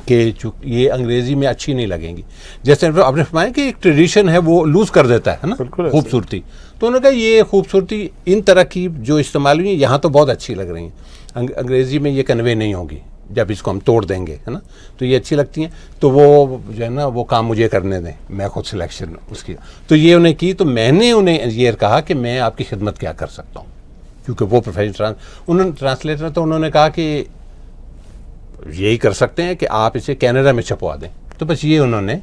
کہ یہ انگریزی میں اچھی نہیں لگیں گی. جیسے آپ نے فرمایا کہ ایک ٹریڈیشن ہے وہ لوز کر دیتا ہے نا خوبصورتی، تو انہوں نے کہا یہ خوبصورتی ان طرح کی جو استعمال ہوئی ہیں یہاں تو بہت اچھی لگ رہی ہیں، انگریزی میں یہ کنوے نہیں ہوگی جب اس کو ہم توڑ دیں گے، ہے نا، تو یہ اچھی لگتی ہیں، تو وہ جو ہے نا وہ کام مجھے کرنے دیں، میں خود سلیکشن اس کی. تو یہ انہیں کی، تو میں نے انہیں یہ کہا کہ میں آپ کی خدمت کیا کر سکتا ہوں، کیونکہ وہ پروفیشنل انہوں نے ٹرانسلیٹر، تو انہوں نے کہا کہ یہی کر سکتے ہیں کہ آپ اسے کینیڈا میں چھپوا دیں. تو بس یہ انہوں نے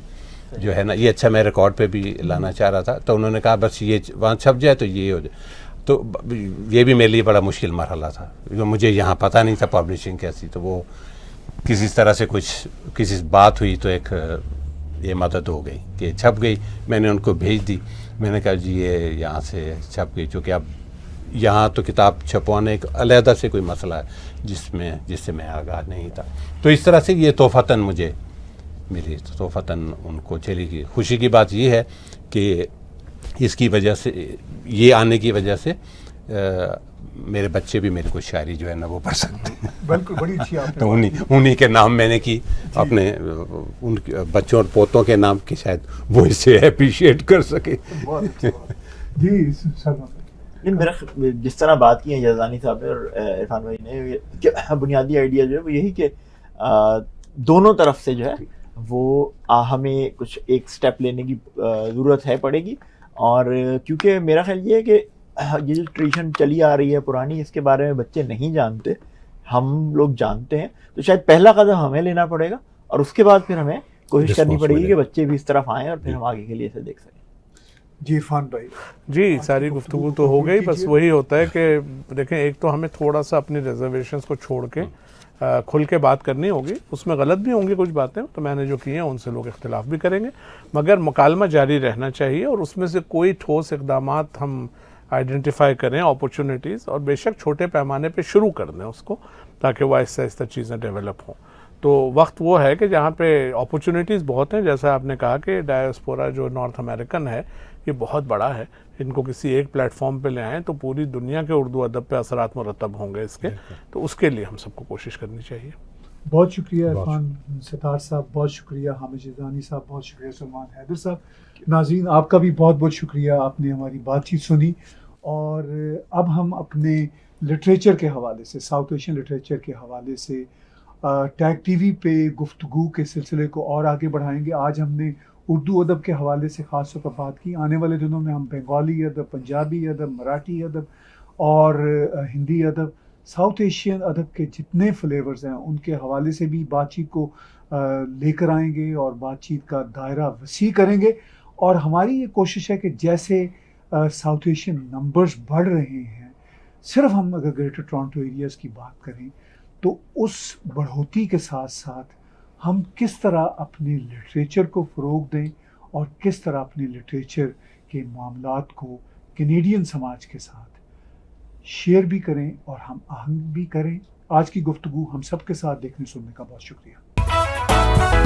جو ہے نا یہ اچھا میں ریکارڈ پہ بھی لانا چاہ رہا تھا، تو انہوں نے کہا بس یہ وہاں چھپ جائے تو یہ ہو جائے. تو یہ بھی میرے لیے بڑا مشکل مرحلہ تھا، کیونکہ مجھے یہاں پتہ نہیں تھا پبلشنگ کیسی. تو وہ کسی طرح سے کسی بات ہوئی تو ایک یہ مدد ہو گئی کہ چھپ گئی. میں نے ان کو بھیج دی، میں نے کہا جی یہ یہاں سے چھپ گئی، چونکہ اب یہاں تو کتاب چھپوانے ایک علیحدہ سے کوئی مسئلہ ہے جس سے میں آگاہ نہیں تھا. تو اس طرح سے یہ تحفتاً مجھے ملی، تحفتاً ان کو چلی گئی. خوشی کی بات یہ ہے کہ اس کی وجہ سے، یہ آنے کی وجہ سے میرے بچے بھی میرے کو شاعری جو ہے نا وہ پڑھ سکتے ہیں. بالکل، بڑی اچھی آپ تو انہی کے نام میں نے کی، اپنے ان بچوں اور پوتوں کے نام کی، شاید وہ اسے اپریشیٹ کر سکے. بہت اچھی بات. جی سلمان، میرا جس طرح بات کی ہے یزدانی صاحب نے اور عرفان بھائی نے، کہ بنیادی آئیڈیا جو ہے وہ یہی کہ دونوں طرف سے جو ہے وہ ہمیں کچھ ایک سٹیپ لینے کی ضرورت ہے پڑے گی. اور کیونکہ میرا خیال یہ ہے کہ یہ جو ٹریڈیشن چلی آ رہی ہے پرانی، اس کے بارے میں بچے نہیں جانتے، ہم لوگ جانتے ہیں، تو شاید پہلا قدم ہمیں لینا پڑے گا، اور اس کے بعد پھر ہمیں کوشش کرنی پڑے گی کہ بچے بھی اس طرف آئیں اور پھر ہم آگے کے لیے اسے دیکھ سکیں. جی عرفان بھائی. جی ساری گفتگو تو ہو گئی، بس وہی ہوتا ہے کہ دیکھیں ایک تو ہمیں تھوڑا سا اپنی ریزرویشنز کو چھوڑ کے کھل کے بات کرنی ہوگی. اس میں غلط بھی ہوں گی کچھ باتیں، تو میں نے جو کی ہیں ان سے لوگ اختلاف بھی کریں گے، مگر مکالمہ جاری رہنا چاہیے، اور اس میں سے کوئی ٹھوس اقدامات ہم آئیڈینٹیفائی کریں، اپرچونیٹیز، اور بے شک چھوٹے پیمانے پہ شروع کر دیں اس کو، تاکہ وہ آہستہ آہستہ چیزیں ڈیولپ ہوں. تو وقت وہ ہے کہ جہاں پہ اپرچونیٹیز بہت ہیں، جیسا آپ نے کہا کہ ڈائسپورا جو نارتھ امریکن ہے یہ بہت بڑا ہے، ان کو کسی ایک پلیٹ فارم پہ لے آئیں تو پوری دنیا کے اردو ادب پہ اثرات مرتب ہوں گے اس کے، تو اس کے لیے ہم سب کو کوشش کرنی چاہیے. بہت شکریہ عرفان ستار صاحب، بہت شکریہ حامد یزدانی صاحب، بہت شکریہ سلمان حیدر صاحب. ناظرین آپ کا بھی بہت بہت شکریہ، آپ نے ہماری بات چیت سنی. اور اب ہم اپنے لٹریچر کے حوالے سے، ساؤتھ ایشین لٹریچر کے حوالے سے ٹیگ ٹی وی پہ گفتگو کے سلسلے کو اور آگے بڑھائیں گے. آج ہم نے اردو ادب کے حوالے سے خاص طور پر بات کی. آنے والے دنوں میں ہم بنگالی ادب، پنجابی ادب، مراٹھی ادب اور ہندی ادب، ساؤتھ ایشین ادب کے جتنے فلیورز ہیں ان کے حوالے سے بھی بات چیت کو لے کر آئیں گے اور بات چیت کا دائرہ وسیع کریں گے. اور ہماری یہ کوشش ہے کہ جیسے ساؤتھ ایشین نمبرز بڑھ رہے ہیں، صرف ہم اگر گریٹر ٹورانٹو ایریاز کی بات کریں تو اس بڑھوتی کے ساتھ ساتھ ہم کس طرح اپنے لٹریچر کو فروغ دیں اور کس طرح اپنے لٹریچر کے معاملات کو کینیڈین سماج کے ساتھ شیئر بھی کریں اور ہم آہنگ بھی کریں. آج کی گفتگو ہم سب کے ساتھ دیکھنے سننے کا بہت شکریہ.